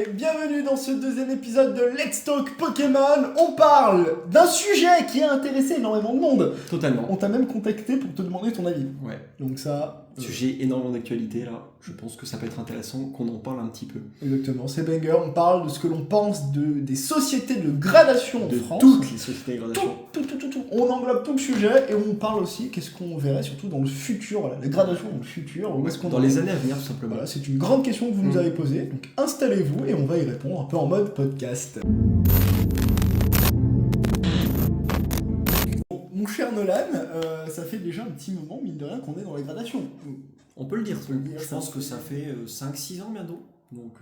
Bienvenue dans ce deuxième épisode de Let's Talk Pokémon. On parle d'un sujet qui a intéressé énormément de monde. Totalement. On t'a même contacté pour te demander ton avis. Ouais. Donc ça... Sujet énormément d'actualité là. Je pense que ça peut être intéressant qu'on en parle un petit peu. Exactement, c'est banger. On parle de ce que l'on pense des sociétés de gradation en France. Toutes les sociétés de gradation. Tout. On englobe tout le sujet et on parle aussi qu'est-ce qu'on verrait surtout dans le futur, voilà, la gradation dans le futur. Où est-ce qu'on Dans les années à venir tout simplement. Voilà, c'est une grande question que vous nous avez posée. Donc installez-vous et on va y répondre un peu en mode podcast. Mon cher Nolan, ça fait déjà un petit moment, mine de rien, qu'on est dans les gradations. On peut le dire. peut le dire, Je ça. pense que ça fait 5-6 ans bientôt. Donc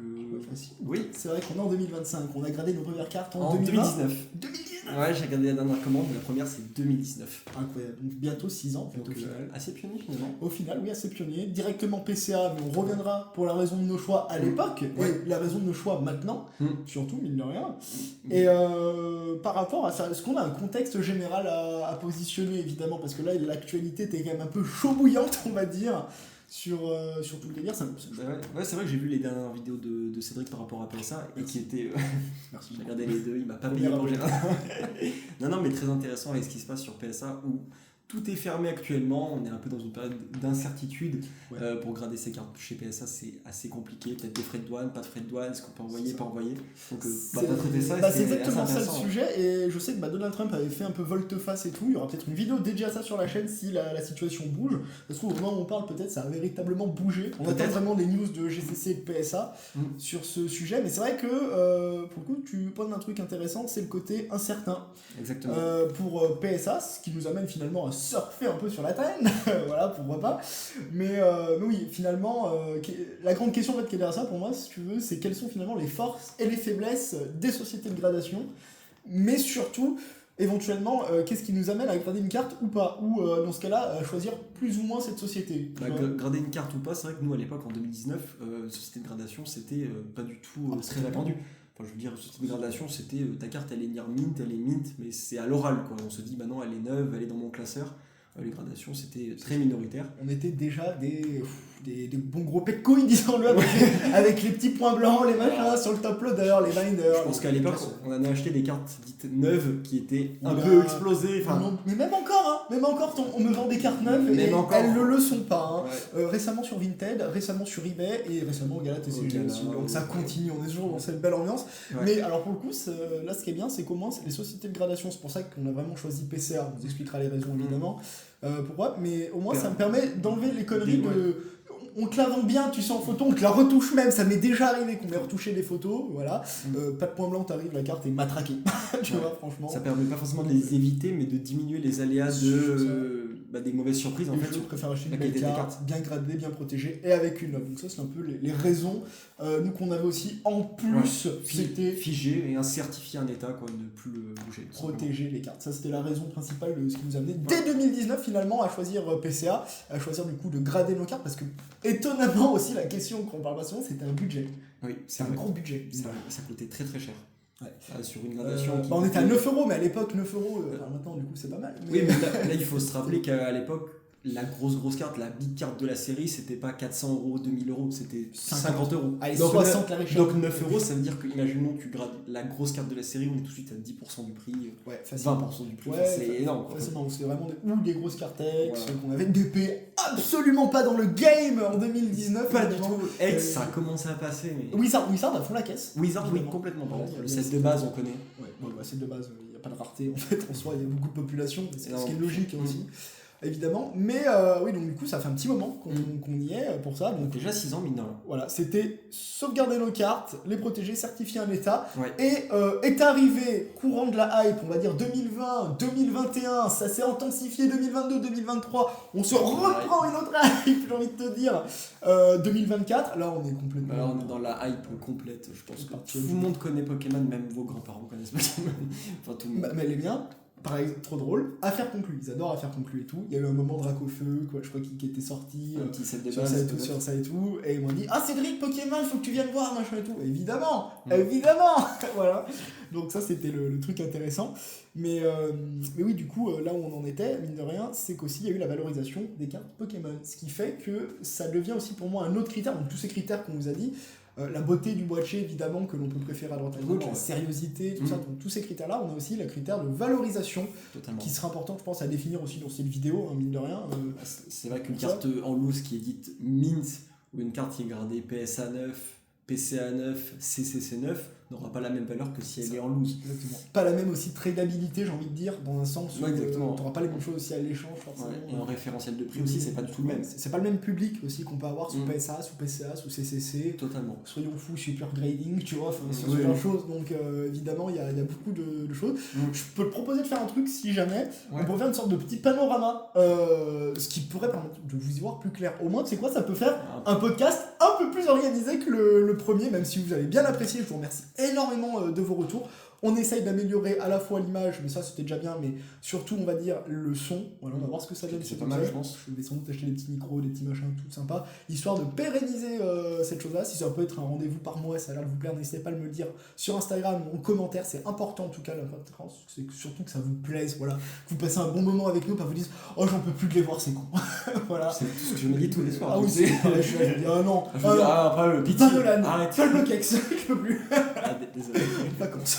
Facile. oui. C'est vrai qu'on est en 2025, on a gradé nos premières cartes en, En 2019. 2019. Ouais, j'ai regardé la dernière commande, la première c'est 2019. Incroyable, donc bientôt 6 ans en fait, Donc au final. assez pionnier finalement. Au final, oui, assez pionnier. Directement PCA, mais on reviendra pour la raison de nos choix à l'époque, Ouais. et la raison de nos choix maintenant, surtout, mine de rien. Mm. Et par rapport à ça, est-ce qu'on a un contexte général à positionner, évidemment, parce que là, l'actualité était quand même un peu chaud bouillante, on va dire, sur tout le délire. Ouais, c'est vrai que j'ai vu les dernières vidéos de Cédric par rapport à PSA et qui étaient... Merci. J'ai regardé les deux, il m'a pas On payé verra pour plus. gérer. Non, mais très intéressant avec ce qui se passe sur PSA où tout est fermé actuellement. On est un peu dans une période d'incertitude. Ouais. Pour grader ses cartes chez PSA, c'est assez compliqué. Peut-être des frais de douane, pas de frais de douane, est-ce qu'on peut envoyer, pas envoyer. Donc, t'as traité ça. C'est exactement ça le intéressant. sujet, et je sais que Donald Trump avait fait un peu volte-face et tout. Il y aura peut-être une vidéo dédiée à ça sur la chaîne si la situation bouge. Parce qu'au moment où on parle, peut-être ça a véritablement bougé. On attend vraiment des news de GCC et de PSA sur ce sujet, mais c'est vrai que pour le coup, tu poses un truc intéressant, c'est le côté incertain. Exactement. Pour PSA, ce qui nous amène finalement à surfer un peu sur la traîne, voilà, pourquoi pas. Mais oui, finalement, la grande question en fait, qui est derrière ça pour moi, si tu veux, c'est quelles sont finalement les forces et les faiblesses des sociétés de gradation, mais surtout, éventuellement, qu'est-ce qui nous amène à grader une carte ou pas, ou dans ce cas-là, à choisir plus ou moins cette société. Grader une carte ou pas, c'est vrai que nous à l'époque en 2019, société de gradation, c'était pas du tout très répandu. Enfin, je veux dire, société de gradation, c'était ta carte elle est near mint, elle est mint, mais c'est à l'oral quoi. On se dit bah non, elle est neuve, elle est dans mon classeur. Les gradations c'était très minoritaire. On était déjà des bons gros pets de couilles, disons-le, avec les petits points blancs, les machins sur le top load, d'ailleurs, les binders. Je pense qu'à l'époque, on en a acheté des cartes dites neuves qui étaient un Oula. peu explosées. Enfin, Mais même encore, on me vend des cartes neuves Même et encore. elles ne le sont pas. ouais. Récemment sur Vinted, récemment sur eBay et récemment au Gala TCG aussi. Donc ça continue, on est toujours dans cette belle ambiance. Ouais. Mais alors pour le coup, là ce qui est bien, c'est qu'au moins c'est les sociétés de gradation. C'est pour ça qu'on a vraiment choisi PCA. On vous expliquera les raisons évidemment. Pourquoi, mais au moins ça me permet d'enlever les conneries de... On te la vend bien, tu sais, en photo, on te la retouche même, ça m'est déjà arrivé qu'on ait retouché des photos, voilà. Pas de point blanc, t'arrives, la carte est matraquée, tu vois, franchement. Ça permet pas forcément de les éviter, mais de diminuer les aléas des mauvaises surprises en fait. Je préfère acheter la une belle qualité des carte, bien gradée, bien protégée, et avec une note. Donc ça, c'est un peu les raisons, nous, qu'on avait aussi, en plus, c'était... Figé et un certifié en état, quoi, de plus le bouger. Protéger les cartes. Ça, c'était la raison principale de ce qui nous a amené dès 2019 finalement à choisir PCA, à choisir du coup de grader nos cartes, parce que étonnamment aussi la question qu'on parle pas souvent, c'était un budget. Oui, C'est un gros budget. Ça coûtait très très cher. Ouais. Sur une gradation. On était à 9€, mais à l'époque 9€, maintenant du coup c'est pas mal. Oui, mais là il faut se rappeler qu'à l'époque, la grosse carte, la big carte de la série, c'était pas 400€, 2000€, c'était 50€. Allez, donc, 60 la richesse. Donc 9€, ça veut dire que, imaginons, tu grades la grosse carte de la série, on est tout de suite à 10% du prix, ouais, facilement. 20% du prix, Ouais, c'est énorme. Quoi. Facilement, c'est vraiment des grosses cartes X, Voilà. qu'on avait DP absolument pas dans le game en 2019. Pas du tout. X, ça a commencé à passer, mais. Wizard à fond la caisse. Wizard, oui, complètement. Ouais, Le set de base, on connaît. Ouais, bon, bah, c'est de base, il n'y a pas de rareté en fait, en soi, il y a beaucoup de population, c'est ce qui est Non. logique aussi, évidemment. Mais oui, donc du coup, ça fait un petit moment qu'on y est pour ça. Donc Déjà 6 ans, mine de rien. voilà, c'était sauvegarder nos cartes, les protéger, certifier un état. Ouais. Et est arrivé courant de la hype, on va dire 2020, 2021, ça s'est intensifié 2022, 2023. On se reprend une autre hype, j'ai envie de te dire. 2024, là on est complètement. Là, on est dans la hype complète. Je pense que parti. tout le monde connaît Pokémon, même vos grands-parents connaissent Pokémon. Enfin, tout le monde. Mais les miens, pareil, trop drôle. Affaire conclue, ils adorent Affaire conclue et tout. Il y a eu un moment Dracofeu, quoi, je crois qui était sorti. Un petit set de Sur base. ça, et tout, sur ça et tout, et ils m'ont dit ah Cédric Pokémon faut que tu viennes voir machin et tout, évidemment voilà, donc ça c'était le truc intéressant, mais oui du coup là où on en était mine de rien c'est qu'aussi il y a eu la valorisation des cartes Pokémon, ce qui fait que ça devient aussi pour moi un autre critère, donc tous ces critères qu'on vous a dit la beauté du boîtier, évidemment, que l'on peut préférer à droite à gauche, Ouais. la sériosité, tout ça, donc tous ces critères-là. On a aussi le critère de valorisation Totalement. qui sera important, je pense, à définir aussi dans cette vidéo, hein, mine de rien. C'est vrai qu'une pour ça. carte en loose qui est dite mint ou une carte qui est gradée PSA 9, PCA 9, CCC 9 n'aura pas la même valeur que si elle est en loose. Exactement. Pas la même aussi tradabilité, j'ai envie de dire, dans un sens où Ouais, exactement. tu n'auras pas les mêmes choses aussi à l'échange, forcément. Ouais, et en référentiel de prix aussi, c'est pas du tout le même. C'est pas le même public aussi qu'on peut avoir sous Mm. PSA, sous PCA, sous CCC. Totalement. Soyons fous, super grading, tu vois, sur Oui, plein de oui. choses. Donc évidemment, il y a beaucoup de choses. Mm. Je peux te proposer de faire un truc si jamais. Ouais. On pourrait faire une sorte de petit panorama, ce qui pourrait permettre de vous y voir plus clair. Au moins, tu sais quoi, ça peut faire un podcast un peu plus organisé que le premier, même si vous avez bien apprécié. Je vous remercie énormément de vos retours. On essaye d'améliorer à la fois l'image, mais ça c'était déjà bien, mais surtout on va dire le son. Voilà, on va voir ce que ça donne. C'est pas mal, je pense. Je vais sans doute acheter des petits micros, des petits machins, tout sympa, histoire de pérenniser cette chose-là. Si ça peut être un rendez-vous par mois, ça a l'air de vous plaire, n'hésitez pas à me le dire sur Instagram ou en commentaire. C'est important en tout cas, l'importance, c'est surtout que ça vous plaise, voilà, que vous passez un bon moment avec nous, pas vous dites oh j'en peux plus de les voir, c'est con. Voilà. C'est tout ce que je me dis tous les soirs. Ah oui, tu sais. je suis là, je me dis ah non, Je me dis, après le pitié. pas Nolan, Arrête. pas le Bloquex, je peux plus. Ah, désolé. Vacances.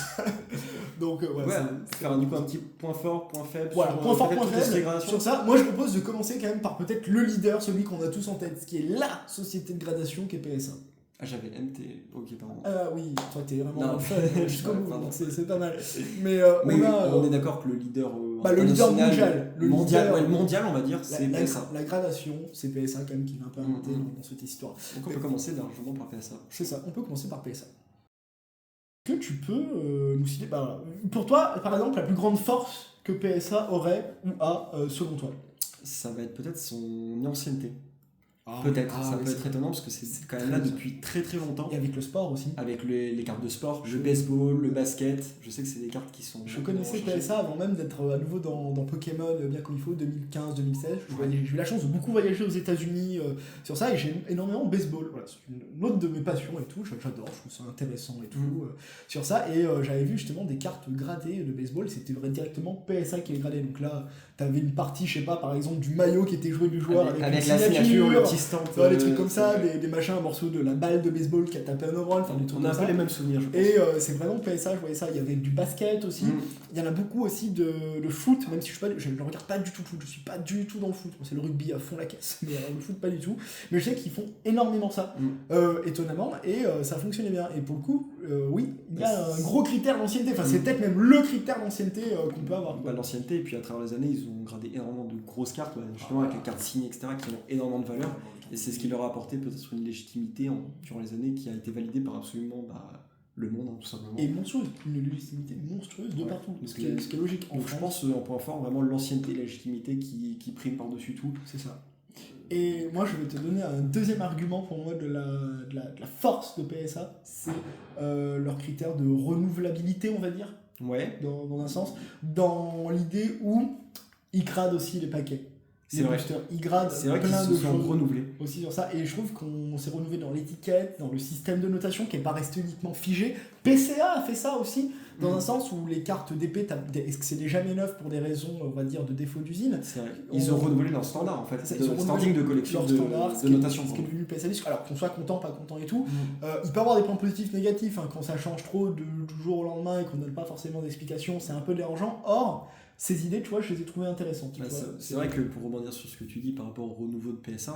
Donc ouais, Ouais, faire du coup un petit point fort, point faible. voilà, sur, point fort, peut-être point toutes les faible. dégradations. Sur ça, moi je propose de commencer quand même par peut-être le leader, celui qu'on a tous en tête, qui est LA société de gradation qui est PSA. Ah, j'avais MT. Ok, pardon. Ah oui, toi t'es vraiment Non, fan jusqu'au bout, pardon. donc c'est pas mal. Mais Oui, on a on est d'accord que le leader. le leader international, mondial. Le mondial, leader- ouais, le mondial, on va dire, c'est la, PSA. la gradation, c'est PSA quand même qui vient un peu inventer dans cette histoire. Donc on peut commencer largement par PSA. C'est ça, on peut commencer par PSA. Que tu peux nous citer, pour toi, par exemple, la plus grande force que PSA aurait ou a selon toi? Ça va être peut-être son ancienneté. Ah, Peut-être, ah ça oui, peut être étonnant parce que c'est quand même là très depuis très très longtemps. Et avec le sport aussi. Avec les cartes de sport, le baseball, le basket, je sais que c'est des cartes qui sont. Je connaissais PSA avant même d'être à nouveau dans Pokémon bien comme il faut, 2015-2016. J'ai eu la chance de beaucoup voyager aux États-Unis sur ça et j'ai énormément baseball. Voilà, c'est une autre de mes passions et tout. J'adore, je trouve ça intéressant et tout sur ça. Et j'avais vu justement des cartes gradées de baseball. C'était directement PSA qui les gradait. Donc là, t'avais une partie, je sais pas, par exemple, du maillot qui était joué du joueur avec avec une la signature, le petit stamp. tu vois, des trucs comme ça, des machins, un morceau de la balle de baseball qui a tapé un overall, enfin des trucs On a comme un peu ça. les mêmes souvenirs, je pense. Et c'est vraiment PSA, je voyais ça. Il y avait du basket aussi. Il y en a beaucoup aussi de foot, même si je ne regarde pas du tout le foot. Je suis pas du tout dans le foot. C'est le rugby à fond la caisse, mais le foot pas du tout. Mais je sais qu'ils font énormément ça, étonnamment, et ça fonctionnait bien. Et pour le coup, oui, il y a un gros critère d'ancienneté. Enfin, c'est peut-être même le critère d'ancienneté qu'on peut avoir. Bah, l'ancienneté, et puis à travers les années, ils ont gradé énormément de grosses cartes, justement avec les cartes signées, etc., qui ont énormément de valeur. Et c'est ce qui leur a apporté peut-être une légitimité durant les années qui a été validée par absolument le monde, tout simplement. Et monstrueuse, une légitimité monstrueuse de partout, ce qui est logique. Donc je pense en point fort, vraiment l'ancienneté et la légitimité qui prime par-dessus tout. C'est ça. Et moi, je vais te donner un deuxième argument pour moi de la force de PSA, c'est leur critère de renouvelabilité, on va dire, Ouais, dans un sens, dans l'idée où ils gradent aussi les paquets. c'est Les vrai. boosters, ils gradent C'est vrai qu'ils plein se de sont choses renouvelés. aussi sur ça, et je trouve qu'on s'est renouvelé dans l'étiquette, dans le système de notation qui n'est pas resté uniquement figé. PCA a fait ça aussi, dans un sens où les cartes d'épée, c'est des jamais neufs pour des raisons, on va dire, de défaut d'usine. C'est vrai. Ils ont renouvelé leur standard en fait, Ça, de ils ont standing de collection leur de standard, ce notation. qui est devenu PSA Disc. Alors qu'on soit content, pas content et tout, il peut y avoir des points positifs, négatifs, hein, quand ça change trop du jour au lendemain et qu'on donne pas forcément d'explication, c'est un peu dérangeant. Or, ces idées, tu vois, je les ai trouvées intéressantes. Bah, tu vois. c'est vrai que pour rebondir sur ce que tu dis par rapport au renouveau de PS1,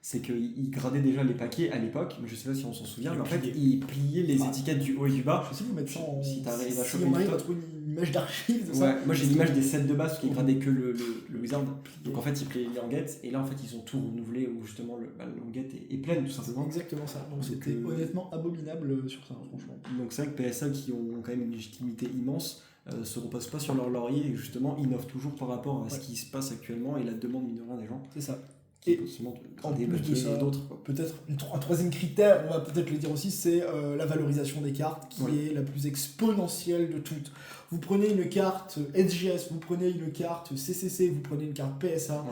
c'est qu'ils gradaient déjà les paquets à l'époque, mais je sais pas si on s'en souvient, mais en fait ils pliaient les étiquettes du haut et du bas. Je sais vous mettre ça en... Si t'arrives à si choper on une arrive photo. à trouver une image d'archive de ça. Ouais, moi j'ai l'image des sets de base qui gradaient que le wizard. Donc en fait ils pliaient les languettes et là en fait ils ont tout renouvelé où justement la languette est pleine tout C'est simplement. exactement ça. Donc Donc, c'était honnêtement abominable sur ça, franchement. Donc c'est vrai que PSA qui ont quand même une légitimité immense se reposent pas sur leur laurier et justement innovent toujours par rapport à ce qui se passe actuellement et la demande mine de rien des gens. C'est ça. Qui Et potentiellement en des plus de paquets ça, et d'autres. Quoi. peut-être un troisième critère, on va peut-être le dire aussi, c'est la valorisation des cartes qui est la plus exponentielle de toutes. Vous prenez une carte SGS, vous prenez une carte CCC, vous prenez une carte PSA,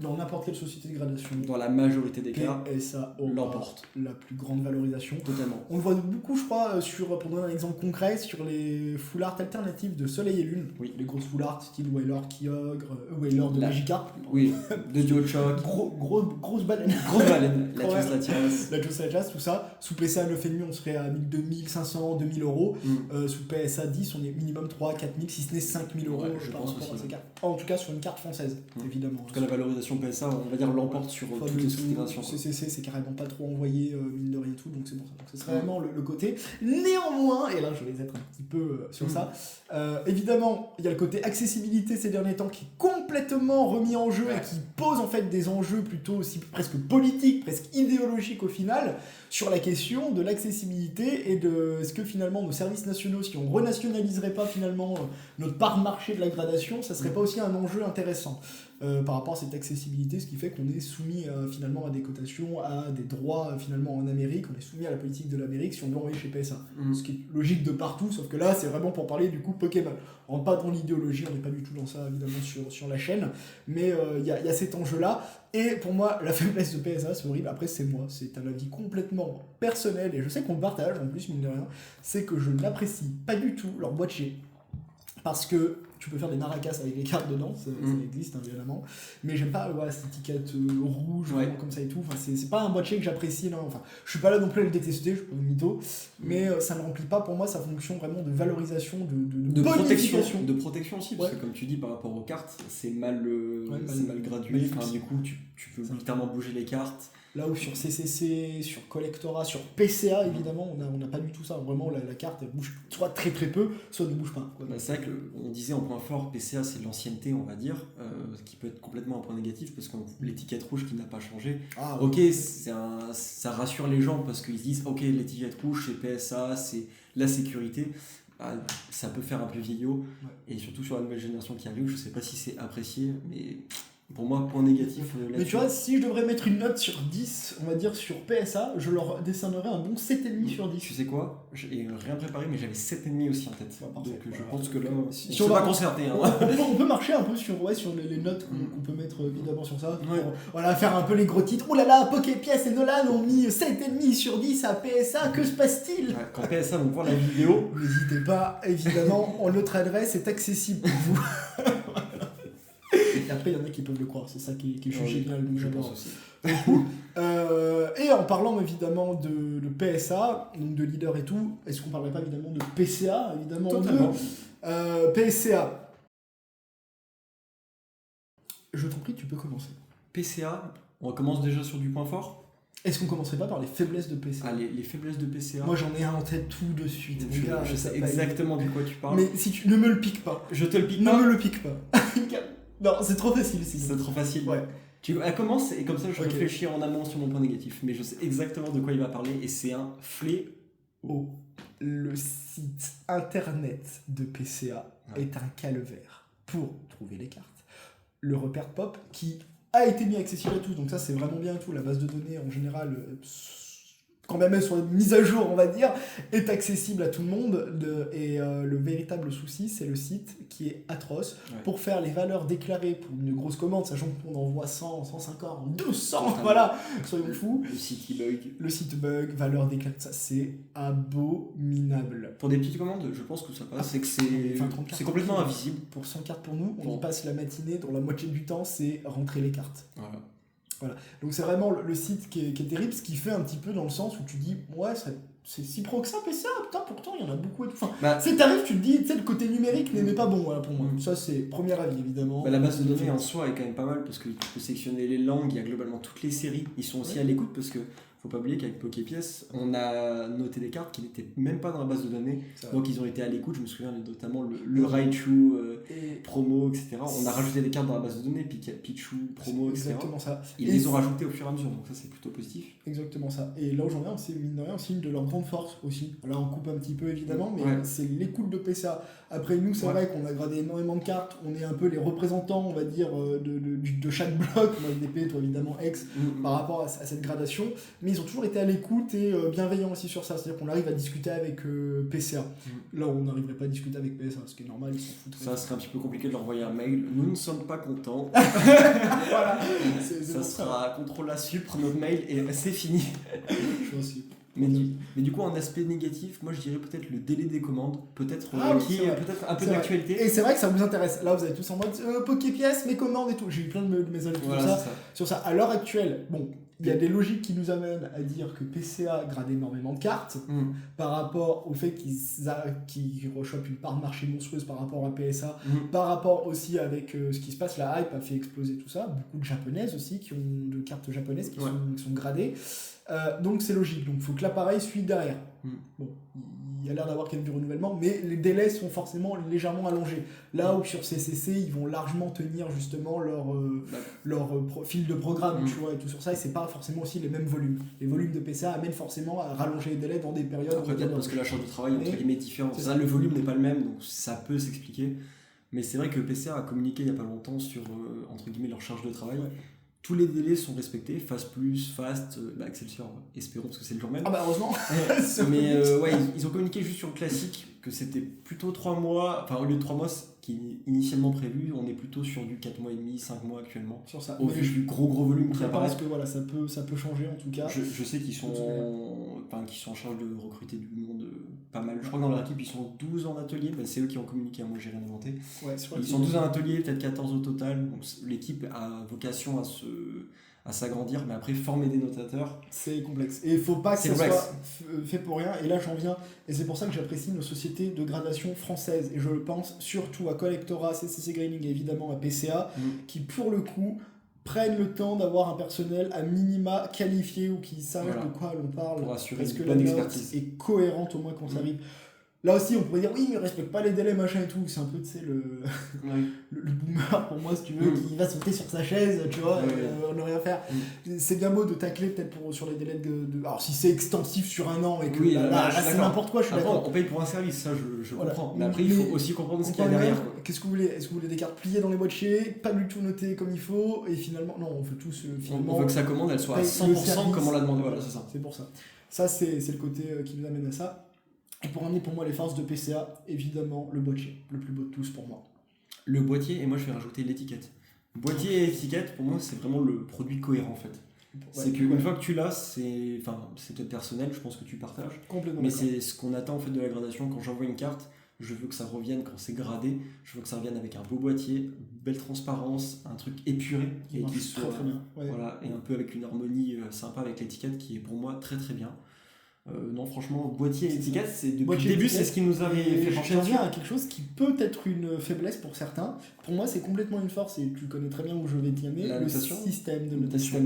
dans n'importe quelle société de gradation. Dans la majorité des cas, PSA l'emporte. La plus grande valorisation. Totalement. On le voit beaucoup, je crois, pour donner un exemple concret, sur les full art alternatives de Soleil et Lune. Oui. Les grosses full art, style Whaler, Kyogre, Whaler de La- Magikarp. Oui, de Duochoc, grosse baleine. Grosse baleine, la Ouais. Tues Latias. La Just Latias, tout ça. Sous PSA 9,5, on serait à 2500, 2000 euros. Sous PSA 10, on est minimum 3, 4000, si ce n'est 5000 euros Ouais, je par pense rapport à aussi, ces cartes. En tout cas, sur une carte française, évidemment. En tout cas, la valorisation PSA, on va dire, l'emporte sur Enfin, toutes les sociétés de gradation. CCC, c'est carrément pas trop envoyé, mine de rien et tout, donc c'est pour ça. Donc ce serait vraiment le côté. Néanmoins, et là je vais être un petit peu sur ça, évidemment, il y a le côté accessibilité ces derniers temps qui est complètement remis en jeu et qui pose en fait des enjeux plutôt aussi presque politiques, presque idéologiques au final, sur la question de l'accessibilité et de est-ce que finalement nos services nationaux, si on renationaliserait pas finalement notre part de marché de la gradation, ça serait pas aussi un enjeu intéressant par rapport à cette accessibilité, ce qui fait qu'on est soumis finalement à des cotations, à des droits finalement en Amérique, on est soumis à la politique de l'Amérique si on veut envoyer chez PSA. Ce qui est logique de partout, sauf que là c'est vraiment pour parler du coup Pokémon. On rentre pas dans l'idéologie, on n'est pas du tout dans ça évidemment sur la chaîne, mais il y a cet enjeu-là. Et pour moi, la faiblesse de PSA, c'est horrible, après c'est moi, c'est un avis complètement personnel, et je sais qu'on le partage en plus, mine de rien, c'est que je n'apprécie pas du tout leur boîtier. Parce que tu peux faire des maracas avec les cartes dedans, ça existe évidemment, mais j'aime pas cette étiquette rouge comme ça et tout, enfin, c'est pas un boîtier que j'apprécie, non. Enfin, je suis pas là non plus à le détester, je suis pas un mytho, mais ça ne remplit pas pour moi sa fonction vraiment de valorisation, de protection, bonification. de protection aussi, parce que comme tu dis par rapport aux cartes, c'est mal gradué, enfin, du coup tu peux littéralement bouger les cartes. Là où sur CCC, sur Collectora, sur PCA évidemment, on n'a pas du tout ça. Vraiment, la carte elle bouge soit très très peu, soit ne bouge pas. Bah, c'est vrai qu'on disait en point fort, PCA c'est de l'ancienneté, on va dire, qui peut être complètement un point négatif parce que l'étiquette rouge qui n'a pas changé. Ok, ça rassure les gens parce qu'ils se disent ok, l'étiquette rouge c'est PSA, c'est la sécurité. Bah, ça peut faire un peu vieillot et surtout sur la nouvelle génération qui arrive, je sais pas si c'est apprécié, mais. Pour moi, point négatif. Mais tu vois, si je devrais mettre une note sur 10, on va dire sur PSA, je leur décernerais un bon 7,5 sur 10. Tu sais quoi? J'ai rien préparé, mais j'avais 7,5 aussi en tête. Bah, donc je pense que là, si on va concerter. Hein. On peut marcher un peu sur les notes qu'on peut mettre évidemment sur ça. Pour, voilà, faire un peu les gros titres. Oh là là, Poképies et Nolan ont mis 7,5 sur 10 à PSA, que se passe-t-il? Quand PSA vont voir la vidéo, n'hésitez pas, évidemment, notre adresse est accessible pour vous. Et après, il y en a qui peuvent le croire, c'est ça qui est génial, donc j'adore. Et en parlant évidemment de PSA, donc de leader et tout, est-ce qu'on parlerait pas évidemment de PCA, évidemment? Totalement. PCA. Je t'en prie, tu peux commencer. PCA, on commence déjà sur du point fort. Est-ce qu'on commencerait pas par les faiblesses de PCA? Ah, les faiblesses de PCA. Moi j'en ai un en tête tout de suite. Je sais exactement de quoi tu parles. Mais si tu ne me le piques pas. Je te le pique pas. Ne me le pique pas. Non, c'est trop facile. C'est trop facile. Ouais. Elle commence et comme ça je réfléchis en amont sur mon point négatif. Mais je sais exactement de quoi il va parler et c'est un fléau. Le site internet de PCA est un calvaire pour trouver les cartes. Le repère pop qui a été mis accessible à tous, donc ça c'est vraiment bien et tout. La base de données en général, quand même elle soit mise à jour on va dire, est accessible à tout le monde et le véritable souci c'est le site qui est atroce pour faire les valeurs déclarées pour une grosse commande, sachant qu'on envoie 100, 150, 200, voilà, soyons fous. Le site bug, valeurs déclarées, ça c'est abominable. Pour des petites commandes, je pense que ça passe, c'est que c'est complètement invisible. Pour 100 cartes pour nous, on y passe la matinée, dont la moitié du temps c'est rentrer les cartes. Voilà. Donc c'est vraiment le site qui est terrible, ce qui fait un petit peu dans le sens où tu dis ouais c'est si pro que ça, PCA, putain pourtant il y en a beaucoup et tout. Enfin, c'est t'arrives, tu te dis, tu sais le côté numérique n'est pas bon voilà, pour moi. Ça c'est premier avis évidemment. La base de données en soi est quand même pas mal parce que tu peux sélectionner les langues, il y a globalement toutes les séries, ils sont aussi à l'écoute parce que faut pas oublier qu'avec Poképies, on a noté des cartes qui n'étaient même pas dans la base de données, donc ils ont été à l'écoute. Je me souviens notamment le Raichu promo, etc. On a rajouté des cartes dans la base de données, Pichu promo, etc. Exactement ça. Ils les ont rajoutés au fur et à mesure, donc ça c'est plutôt positif. Exactement ça. Et là où j'en viens, c'est mine de rien aussi une de leurs grandes forces aussi. Là on coupe un petit peu évidemment, mais c'est l'écoute de PCA. Après nous, c'est vrai qu'on a gradé énormément de cartes, on est un peu les représentants, on va dire, de chaque bloc, moi DP, toi évidemment X, par rapport à cette gradation. Mais ils ont toujours été à l'écoute et bienveillants aussi sur ça. C'est-à-dire qu'on arrive à discuter avec PCA. Là, on n'arriverait pas à discuter avec PSA, ce qui est normal, ils s'en foutent. Ça serait un petit peu compliqué de leur envoyer un mail. Nous ne sommes pas contents. Voilà. Ça sera contrôle la supre, notre mail, et c'est fini. Je suis aussi. Mais du coup, en aspect négatif, moi je dirais peut-être le délai des commandes, peut-être qui c'est est vrai. peut-être un peu C'est vrai. d'actualité. Et c'est vrai que ça vous intéresse. Là, vous êtes tous en mode Poképièces, mes commandes et tout. J'ai eu plein de messages Voilà, sur ça. c'est ça. Sur ça. À l'heure actuelle, bon, il y a des logiques qui nous amènent à dire que PCA grade énormément de cartes par rapport au fait qu'ils rechoppent une part de marché monstrueuse par rapport à PSA, par rapport aussi avec ce qui se passe, la hype a fait exploser tout ça. Beaucoup de japonaises aussi, de cartes japonaises qui sont gradées. Donc c'est logique. Donc il faut que l'appareil suive derrière. Bon, il y a l'air d'avoir quand même du renouvellement, mais les délais sont forcément légèrement allongés. Là où sur CCC, ils vont largement tenir justement leur fil de programme, tu vois, et tout sur ça, et c'est pas forcément aussi les mêmes volumes. Les volumes de PCA amènent forcément à rallonger les délais dans des périodes. Après, peut-être parce que la charge de travail entre guillemets est différente. Ça, le volume n'est pas le même, donc ça peut s'expliquer. Mais c'est vrai que PCA a communiqué il y a pas longtemps sur entre guillemets leur charge de travail. Ouais. Tous les délais sont respectés, Fast Plus, Fast, Excelsior, espérons parce que c'est le jour même. Ah bah heureusement. Mais ouais, ils ont communiqué juste sur le classique que c'était plutôt 3 mois, enfin au lieu de 3 mois qui est initialement prévu, on est plutôt sur du 4 mois et demi, 5 mois actuellement. Sur ça. Au vu du gros volume qui apparaît. Je pense que voilà, ça peut changer en tout cas. Je sais qu'ils sont en charge de recruter du monde pas mal. Je crois que dans leur équipe ils sont 12 en atelier, bah, c'est eux qui ont communiqué, moi j'ai rien inventé. Ouais, ils sont 12 en atelier, peut-être 14 au total, donc l'équipe a vocation à s'agrandir, mais après former des notateurs, c'est complexe. Et il faut pas que ça soit fait pour rien, et là j'en viens, et c'est pour ça que j'apprécie nos sociétés de gradation françaises, et je pense surtout à Collectora, CCC Grading et évidemment à PCA, qui pour le coup prennent le temps d'avoir un personnel à minima qualifié ou qui savent de quoi l'on parle, pour assurer parce que une la bonne note expertise est cohérente au moins quand ça arrive. Là aussi, on pourrait dire oui, mais respecte pas les délais, machin et tout. C'est un peu, tu sais, le boomer pour moi, si tu veux, qui va sauter sur sa chaise, tu vois, ne rien faire. C'est bien beau de tacler peut-être sur les délais de. Alors, si c'est extensif sur un an et que là c'est n'importe quoi, je suis d'accord. On paye pour un service, ça je comprends. Mais après, il faut aussi comprendre ce qu'il y a derrière. Qu'est-ce que vous voulez ? Est-ce que vous voulez des cartes pliées dans les boîtiers, pas du tout notées comme il faut, et finalement, non, on veut tous. On veut que sa commande elle soit à 100% comme on l'a demandé. Voilà, c'est ça. C'est pour ça. Ça, c'est le côté qui nous amène à ça. Et pour amener pour moi les forces de PCA, évidemment le boîtier, le plus beau de tous pour moi. Le boîtier, et moi je vais rajouter l'étiquette. Boîtier et étiquette, pour moi c'est vraiment le produit cohérent en fait. C'est qu'une fois que tu l'as, c'est peut-être personnel, je pense que tu partages. Complètement. Mais c'est ce qu'on attend en fait de la gradation. Quand j'envoie une carte, je veux que ça revienne quand c'est gradé, je veux que ça revienne avec un beau boîtier, belle transparence, un truc épuré et qui soit très bien. Voilà, et un peu avec une harmonie sympa avec l'étiquette qui est pour moi très très bien. Non, franchement, boîtier et étiquette, depuis le début, c'est ce qui nous avait fait pencher. Je reviens à quelque chose qui peut être une faiblesse pour certains. Pour moi, c'est complètement une force et tu connais très bien où je vais t'y amener. Le système de notation.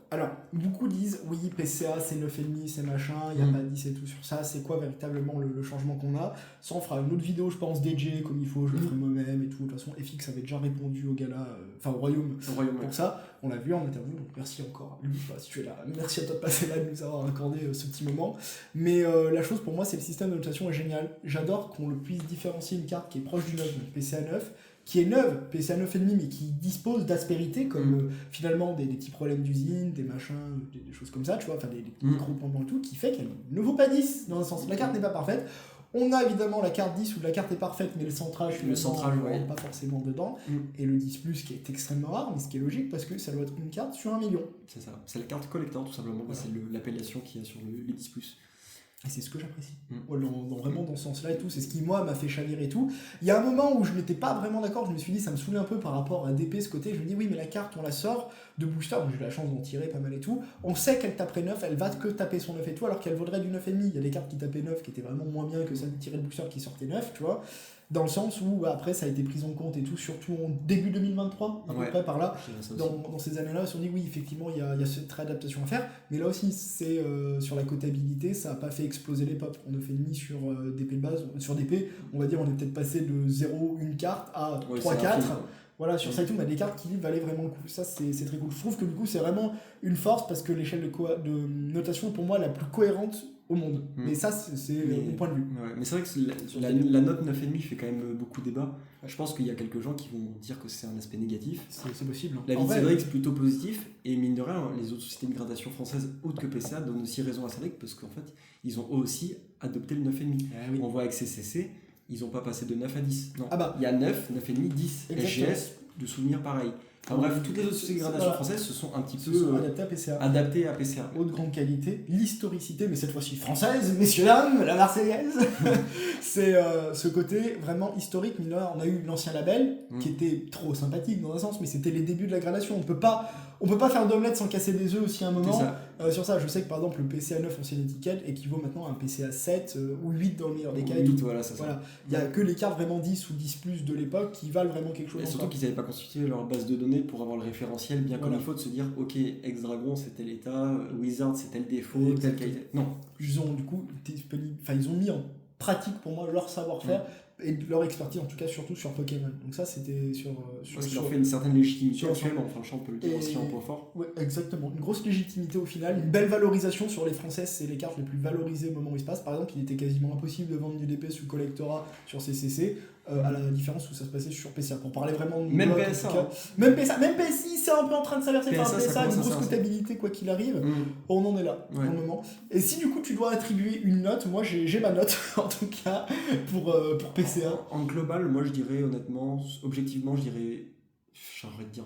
Alors, beaucoup disent oui, PCA c'est 9,5, c'est machin, il n'y a pas 10 et tout sur ça. C'est quoi véritablement le changement qu'on a ? Ça, on fera une autre vidéo, je pense, DJ comme il faut, je le ferai moi-même et tout. De toute façon, FX avait déjà répondu au gala, au Royaume pour ça. On l'a vu en interview, donc merci encore. Lui, si tu es là, merci à toi de passer là, de nous avoir accordé ce petit moment. Mais la chose pour moi, c'est le système de notation est génial. J'adore qu'on puisse différencier une carte qui est proche du 9, donc PCA 9, qui est neuve, PCA 9,5, mais qui dispose d'aspérité, comme finalement des petits problèmes d'usine, des machins, des choses comme ça, tu vois, enfin des petits micro-pendants et tout, qui fait qu'elle ne vaut pas 10, dans un sens. La carte n'est pas parfaite. On a évidemment la carte 10 où la carte est parfaite, mais le centrage, on ne rentre pas forcément dedans. Et le 10 Plus qui est extrêmement rare, mais ce qui est logique parce que ça doit être une carte sur 1 million. C'est ça, c'est la carte collector tout simplement, c'est l'appellation qu'il y a sur les 10 Plus. Et c'est ce que j'apprécie. Vraiment dans ce sens-là et tout, c'est ce qui moi m'a fait chavirer et tout. Il y a un moment où je n'étais pas vraiment d'accord, je me suis dit, ça me saoulait un peu par rapport à DP ce côté, je me dis oui mais la carte on la sort de booster, j'ai eu la chance d'en tirer pas mal et tout, on sait qu'elle taperait 9, elle va que taper son 9 et tout, alors qu'elle vaudrait du 9,5, il y a des cartes qui tapaient 9 qui étaient vraiment moins bien que celles tirées de booster qui sortaient 9, tu vois. Dans le sens où après ça a été pris en compte et tout, surtout en début 2023, à peu près par là, dans ces années-là, on s'est dit oui, effectivement, il y a cette réadaptation à faire, mais là aussi, c'est sur la cotabilité, ça n'a pas fait exploser les pops. On a fait demi sur DP de base, sur DP, on va dire, on est peut-être passé de 0, une carte à 3-4. Voilà, sur Saito, on a des cartes qui valaient vraiment le coup. Ça, c'est très cool. Je trouve que du coup, c'est vraiment une force parce que l'échelle de notation est pour moi la plus cohérente au monde. Mais ça, c'est mon point de vue. Mais c'est vrai que la note 9,5 fait quand même beaucoup débat. Je pense qu'il y a quelques gens qui vont dire que c'est un aspect négatif. C'est possible. La vie de Cédric, c'est plutôt positif. Et mine de rien, les autres sociétés de gradation françaises, autres que PCA, donnent aussi raison à Cédric parce qu'en fait, ils ont eux aussi adopté le 9,5. On voit avec CCC, ils n'ont pas passé de 9 à 10. Non. Il y a 9, 9,5, 10. SGS, de souvenir pareil. Enfin bref, toutes les autres sociétés de gradation françaises se sont un petit peu adaptées à PCA. Adaptées à PCA. Haute grande qualité, l'historicité, mais cette fois-ci française, messieurs, dames, la Marseillaise. C'est ce côté vraiment historique. Mais là, on a eu l'ancien label, qui était trop sympathique dans un sens, mais c'était les débuts de la gradation. On peut pas faire d'omelette sans casser des œufs aussi à un moment. Sur ça, je sais que par exemple, le PCA 9 ancienne étiquette équivaut maintenant à un PCA 7 ou 8 dans le meilleur des cas. 8, voilà, c'est ça. Voilà. Il n'y a que les cartes vraiment 10 ou 10 plus de l'époque qui valent vraiment quelque chose. Et surtout qu'ils n'avaient pas constitué leur base de données pour avoir le référentiel bien comme il faut, de se dire ok, Ex-Dragon c'était l'état, Wizard c'était le défaut, telle qualité. Non. Ils ont du coup ils ont mis en pratique pour moi leur savoir-faire et leur expertise en tout cas surtout sur Pokémon. Donc ça c'était sur ce qui leur fait une certaine légitimité actuellement, enfin on peut le dire aussi en point fort. Ouais, exactement, une grosse légitimité au final, une belle valorisation sur les françaises, c'est les cartes les plus valorisées au moment où il se passe. Par exemple, il était quasiment impossible de vendre du DP sous collectorat sur CCC. À la différence où ça se passait sur PCA. Pour parler vraiment de même PSA, même PSI, c'est un peu en train de s'inverser par PSA, une grosse comptabilité quoi qu'il arrive. On en est là pour le moment. Et si du coup tu dois attribuer une note, moi j'ai ma note en tout cas pour PCA. En global, moi je dirais honnêtement, objectivement, j'ai envie de dire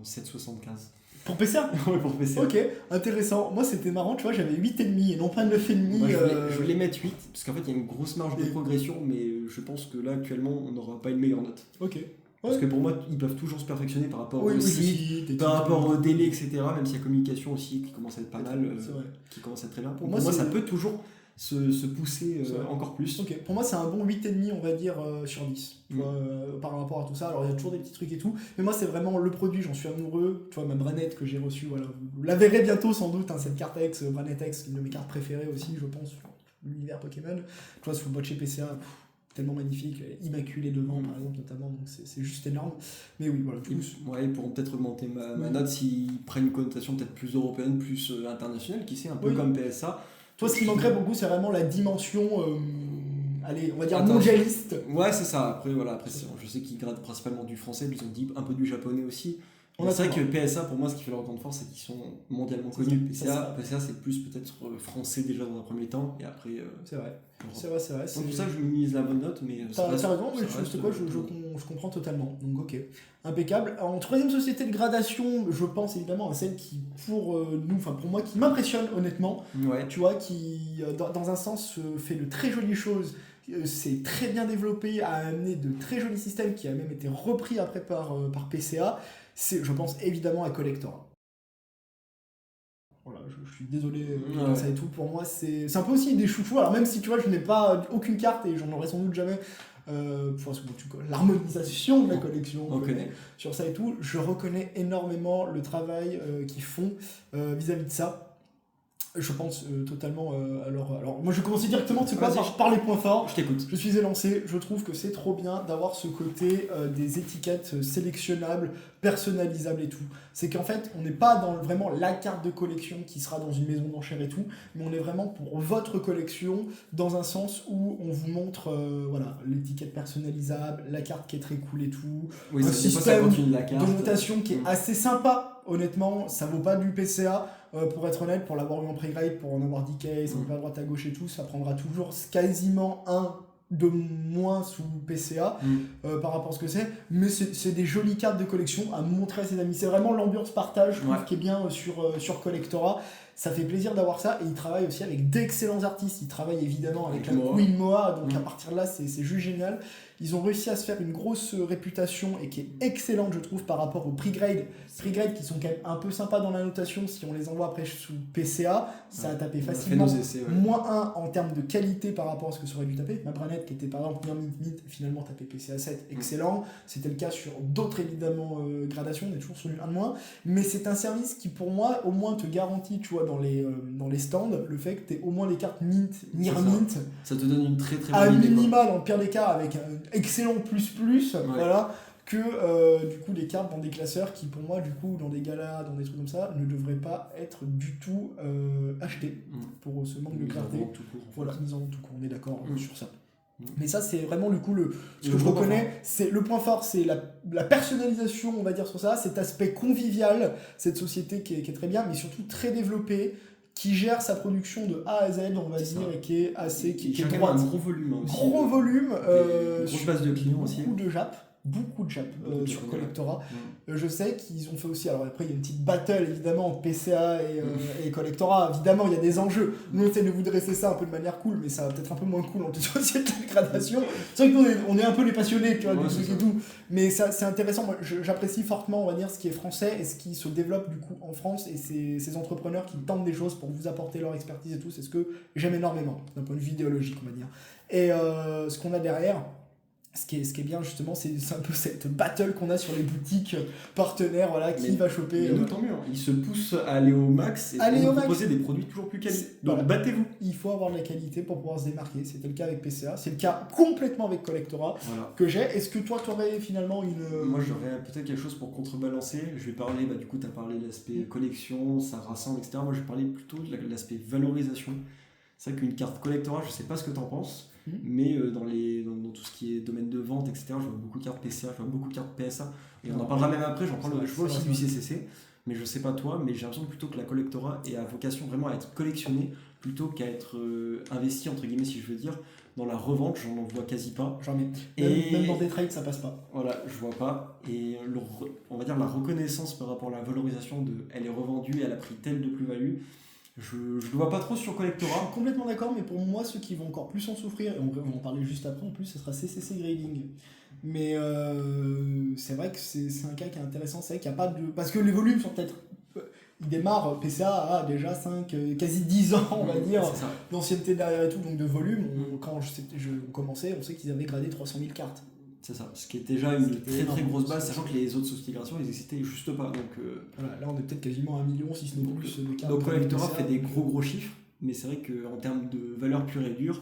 7,75. Pour PCA. Ouais, pour PCA. Ok, intéressant. Moi c'était marrant, tu vois, j'avais 8,5 et non pas 9,5. Moi, je voulais mettre 8, parce qu'en fait il y a une grosse marge de progression, mais je pense que là actuellement on n'aura pas une meilleure note. Ok. Parce que pour moi, ils peuvent toujours se perfectionner par rapport au site, par rapport au délai, etc. Même s'il y a communication aussi qui commence à être pas mal, qui commence à être très bien. Pour moi ça peut toujours se pousser encore plus. Ok, pour moi c'est un bon 8,5 on va dire sur 10 tu vois, par rapport à tout ça. Alors il y a toujours des petits trucs et tout, mais moi c'est vraiment le produit, j'en suis amoureux. Tu vois, ma Branette que j'ai reçue, voilà, vous la verrez bientôt sans doute, cette carte X, Branette X, une de mes cartes préférées aussi je pense, sur l'univers Pokémon. Tu vois, sous le bot chez PCA, tellement magnifique, immaculée devant par exemple notamment, donc c'est juste énorme. Mais oui, voilà. Ils pourront peut-être augmenter ma note s'ils prennent une connotation peut-être plus européenne, plus internationale, qui sait, un peu comme PSA. Toi, ce qui manquerait beaucoup, c'est vraiment la dimension, allez, on va dire mondialiste. Ouais, c'est ça. Après, je sais qu'ils gradent principalement du français, mais ils ont dit un peu du japonais aussi. C'est vrai que PSA, pour moi, ce qui fait leur grande force, c'est qu'ils sont mondialement connus. PCA, c'est plus peut-être français déjà dans un premier temps, et après. C'est vrai. C'est vrai. Donc pour ça que je minimise la bonne note, mais. T'as raison, mais je comprends totalement. Donc ok, impeccable. En troisième société de gradation, je pense évidemment à celle qui, pour moi, qui m'impressionne honnêtement. Ouais. Tu vois, qui, dans un sens, fait de très jolies choses. C'est très bien développé, a amené de très jolis systèmes qui a même été repris après par PCA. Je pense évidemment à Collectora. Voilà, je suis désolé ça et tout. Pour moi, c'est un peu aussi des chouchous. Alors même si tu vois, je n'ai pas aucune carte et j'en aurai sans doute jamais. L'harmonisation de la collection sur ça et tout, je reconnais énormément le travail qu'ils font vis-à-vis de ça. Je pense totalement alors moi je vais commencer directement par les points forts. Je t'écoute. Je suis élancé, je trouve que c'est trop bien d'avoir ce côté des étiquettes sélectionnables, personnalisables et tout. C'est qu'en fait on n'est pas dans vraiment la carte de collection qui sera dans une maison d'enchères et tout, mais on est vraiment pour votre collection dans un sens où on vous montre l'étiquette personnalisable, la carte qui est très cool et tout, un système de notation qui est assez sympa. Honnêtement, ça vaut pas du PCA. Pour être honnête, pour l'avoir eu en pré-grade, pour en avoir 10 cases, un peu à droite à gauche et tout, ça prendra toujours quasiment un de moins sous PCA par rapport à ce que c'est, mais c'est des jolies cartes de collection à montrer à ses amis. C'est vraiment l'ambiance partage, je trouve, qui est bien sur Collectora. Ça fait plaisir d'avoir ça, et il travaille aussi avec d'excellents artistes. Il travaille évidemment avec la Queen Moa, donc à partir de là, c'est juste génial. Ils ont réussi à se faire une grosse réputation et qui est excellente, je trouve, par rapport aux pre-grade qui sont quand même un peu sympas dans la notation. Si on les envoie après sous PCA, ça a tapé facilement -1 en termes de qualité par rapport à ce que ça aurait dû taper. Ma Branette qui était par exemple bien mint, finalement tapé PCA 7, excellent. C'était le cas sur d'autres évidemment gradations, on est toujours sur une 1 de moins. Mais c'est un service qui pour moi au moins te garantit, tu vois, dans les stands, le fait que tu aies au moins les cartes mint, near mint. Ça te donne une très très bonne idée. À minima, dans le pire des cas, avec un excellent plus, voilà, que du coup les cartes dans des classeurs qui pour moi du coup dans des galas, dans des trucs comme ça, ne devraient pas être du tout achetées pour ce manque de clarté. Voilà, mise en vente tout court, on est d'accord sur ça. Mais ça c'est vraiment du coup ce que je reconnais, c'est le point fort, c'est la personnalisation, on va dire sur ça, cet aspect convivial, cette société qui est très bien, mais surtout très développée, qui gère sa production de A à Z, on va dire, et qui est assez... qui est droite. Un gros volume. Gros volume. Grosse base de clients aussi. Beaucoup de Jap. beaucoup de Jap Beaucoup de sur Japonais, Collectora. Je sais qu'ils ont fait aussi, alors après il y a une petite battle évidemment entre PCA et Collectora, évidemment il y a des enjeux. Nous on essaie de vous dresser ça un peu de manière cool, mais ça va peut-être un peu moins cool en toute société de gradation. C'est vrai que nous on est un peu les passionnés, tu vois, du truc et tout. Mais ça, c'est intéressant, moi j'apprécie fortement, on va dire, ce qui est français et ce qui se développe du coup en France, et ces entrepreneurs qui tentent des choses pour vous apporter leur expertise et tout, c'est ce que j'aime énormément, d'un point de vue idéologique, on va dire. Et ce qu'on a derrière, ce qui est bien justement, c'est un peu cette battle qu'on a sur les boutiques partenaires, voilà, qui va choper. Mais nous, tant mieux, hein. Ils se poussent à aller au max et à nous proposer des produits toujours plus quali. Donc voilà. battez-vous. Il faut avoir de la qualité pour pouvoir se démarquer. C'était le cas avec PCA, c'est le cas complètement avec Collectora que j'ai. Est-ce que toi, tu aurais finalement une. Moi, j'aurais peut-être quelque chose pour contrebalancer. Je vais parler, du coup, tu as parlé de l'aspect collection, ça rassemble, etc. Moi, je vais parler plutôt de l'aspect valorisation. C'est vrai qu'une carte Collectora, je sais pas ce que tu en penses. Mais dans tout ce qui est domaine de vente, etc., je vois beaucoup de cartes PCA, je vois beaucoup de cartes PSA. Et on en parlera même après, je vois aussi du CCC. Mais je sais pas toi, mais j'ai l'impression plutôt que la Collectora a vocation vraiment à être collectionnée plutôt qu'à être investie, entre guillemets, si je veux dire. Dans la revente, j'en vois quasi pas. Jamais. Même dans des trades, ça passe pas. Voilà, je vois pas. Et on va dire la reconnaissance par rapport à la valorisation elle est revendue, elle a pris telle de plus-value. Je ne le vois pas trop sur Collectora. Je suis complètement d'accord, mais pour moi, ceux qui vont encore plus en souffrir, et on va en parler juste après, en plus, ce sera CCC Grading. Mais c'est vrai que c'est un cas qui est intéressant. C'est vrai qu'il n'y a pas de. Parce que les volumes sont peut-être. Il démarre, PCA a déjà 5, quasi 10 ans, on va dire, d'ancienneté derrière et tout, donc de volume. Quand je commençais, on sait qu'ils avaient gradé 300 000 cartes. C'est ça, ce qui est déjà une très grosse base, sachant que les autres sociétés de gradation, ils n'existaient juste pas. Donc, voilà, là, on est peut-être quasiment à 1 million, si ce n'est plus, de cartes. Donc, Collectora fait des gros chiffres, mais c'est vrai qu'en termes de valeur pure et dure,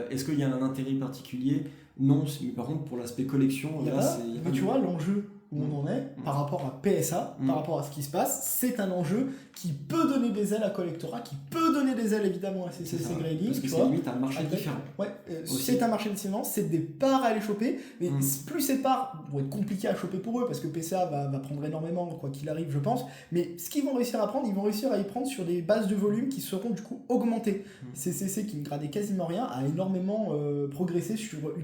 est-ce qu'il y a un intérêt particulier? Non, mais par contre, pour l'aspect collection, mais tu vois, l'enjeu où on en est, par rapport à PSA, par rapport à ce qui se passe, c'est un enjeu qui peut donner des ailes à Collectora, qui peut donner des ailes évidemment à CCC Grading. Parce que c'est limite un marché différent. Ouais, c'est un marché différent, c'est des parts à aller choper, mais plus ces parts vont être compliquées à choper pour eux, parce que PCA va prendre énormément, quoi qu'il arrive, je pense, mais ce qu'ils vont réussir à prendre, ils vont réussir à y prendre sur des bases de volume qui seront du coup augmentées. CCC, qui ne gradait quasiment rien, a énormément progressé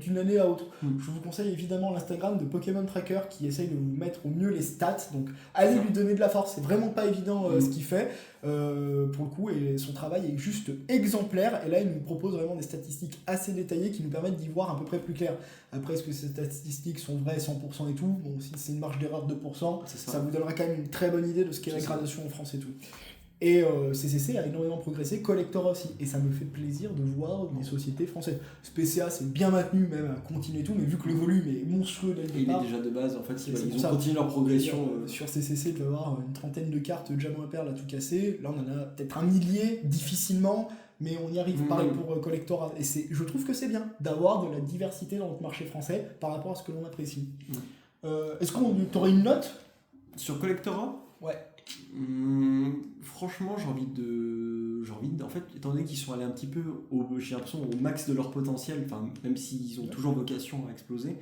d'une année à autre. Je vous conseille évidemment l'Instagram de Pokémon Tracker, qui essaye de vous mettre au mieux les stats, donc allez lui donner de la force, c'est vraiment pas évident ce qu'il fait pour le coup, et son travail est juste exemplaire, et là il nous propose vraiment des statistiques assez détaillées qui nous permettent d'y voir à peu près plus clair. Après, est-ce que ces statistiques sont vraies 100% et tout, bon, si c'est une marge d'erreur de 2%, ça vous donnera quand même une très bonne idée de ce qu'est la gradation en France et tout. Et CCC a énormément progressé, Collectora aussi, et ça me fait plaisir de voir des sociétés françaises. PCA c'est bien maintenu, même à continuer et tout, mais vu que le volume est monstrueux dès le départ. Il est déjà de base, en fait, ils ont continué leur progression. Sur CCC, il doit y avoir une trentaine de cartes Diamant à perles à tout casser. Là, on en a peut-être 1 millier, difficilement, mais on y arrive. Pareil pour Collectora. Et je trouve que c'est bien d'avoir de la diversité dans notre marché français par rapport à ce que l'on apprécie. Est-ce qu'on t'aurait une note sur Collectora? Ouais. Franchement, j'ai envie de, en fait, étant donné qu'ils sont allés un petit peu j'ai l'impression au max de leur potentiel, enfin, même s'ils ont toujours vocation à exploser,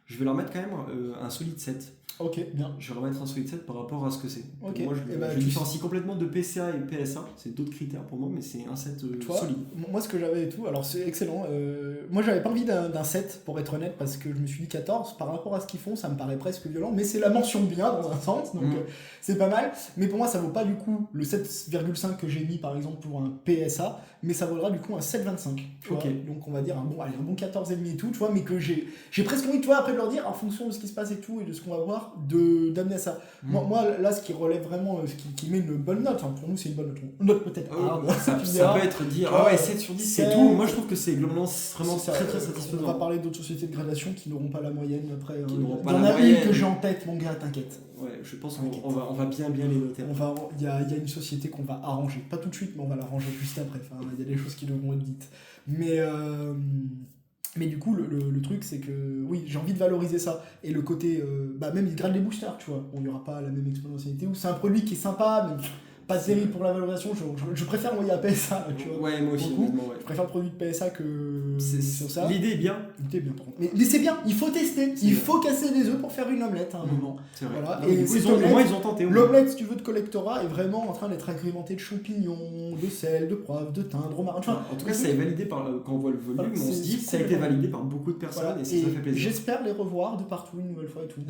je vais leur mettre quand même un solide 7. Ok, bien. Je vais leur mettre un solide 7 par rapport à ce que c'est. Okay. Moi, je différencie complètement de PCA et PSA, c'est d'autres critères pour moi, mais c'est un 7 solide. Moi, ce que j'avais et tout, alors c'est excellent. Moi, j'avais pas envie d'un 7, pour être honnête, parce que je me suis dit 14, par rapport à ce qu'ils font, ça me paraît presque violent, mais c'est la mention bien dans un sens, donc c'est pas mal. Mais pour moi, ça vaut pas du coup le 7,5 que j'ai mis par exemple pour un PSA, mais ça vaudra du coup un 7,25. Donc on va dire un bon 14,5 et tout, tu vois, mais que j'ai presque envie, tu vois, après de leur dire, en fonction de ce qui se passe et tout, et de ce qu'on va voir, d'amener à ça. Moi, là, ce qui relève vraiment, ce qui met une bonne note, pour nous c'est une bonne note. Une note peut-être hard. Ça peut être dire, ah ouais, 7 sur 10 c'est tout. Moi je trouve que c'est globalement vraiment très très satisfaisant. On va parler d'autres sociétés de gradation qui n'auront pas la moyenne après. Il y en a une que j'ai en tête, mon gars, t'inquiète. Ouais, je pense qu'on va bien les noter. Il y a une société qu'on va arranger. Pas tout de suite, mais on va l'arranger juste après. Enfin, il y a des choses qui devront être dites. Mais du coup, le truc, c'est que oui, j'ai envie de valoriser ça. Et le côté, même ils gradent les boosters, tu vois. Il n'y aura pas la même exponentialité. Ou c'est un produit qui est sympa, mais pas terrible pour la valorisation. Je préfère envoyer à PSA, tu vois. Ouais, moi aussi, honnêtement, ouais. Je préfère le produit de PSA que sur ça. L'idée est bien. L'idée est bien, par contre. Mais c'est bien, il faut tester. Il faut casser des œufs pour faire une omelette à un moment. C'est vrai. Voilà. Non, Et du coup, cette au moins, ils ont tenté. l'omelette, si tu veux, de collectora est vraiment en train d'être agrémentée de champignons, de sel, de poivre, de thym, de romarin. En tout cas, ça est validé par. Quand on voit le volume, on se dit que ça a été validé par beaucoup de personnes voilà. et ça fait plaisir. J'espère les revoir de partout une nouvelle fois et tout.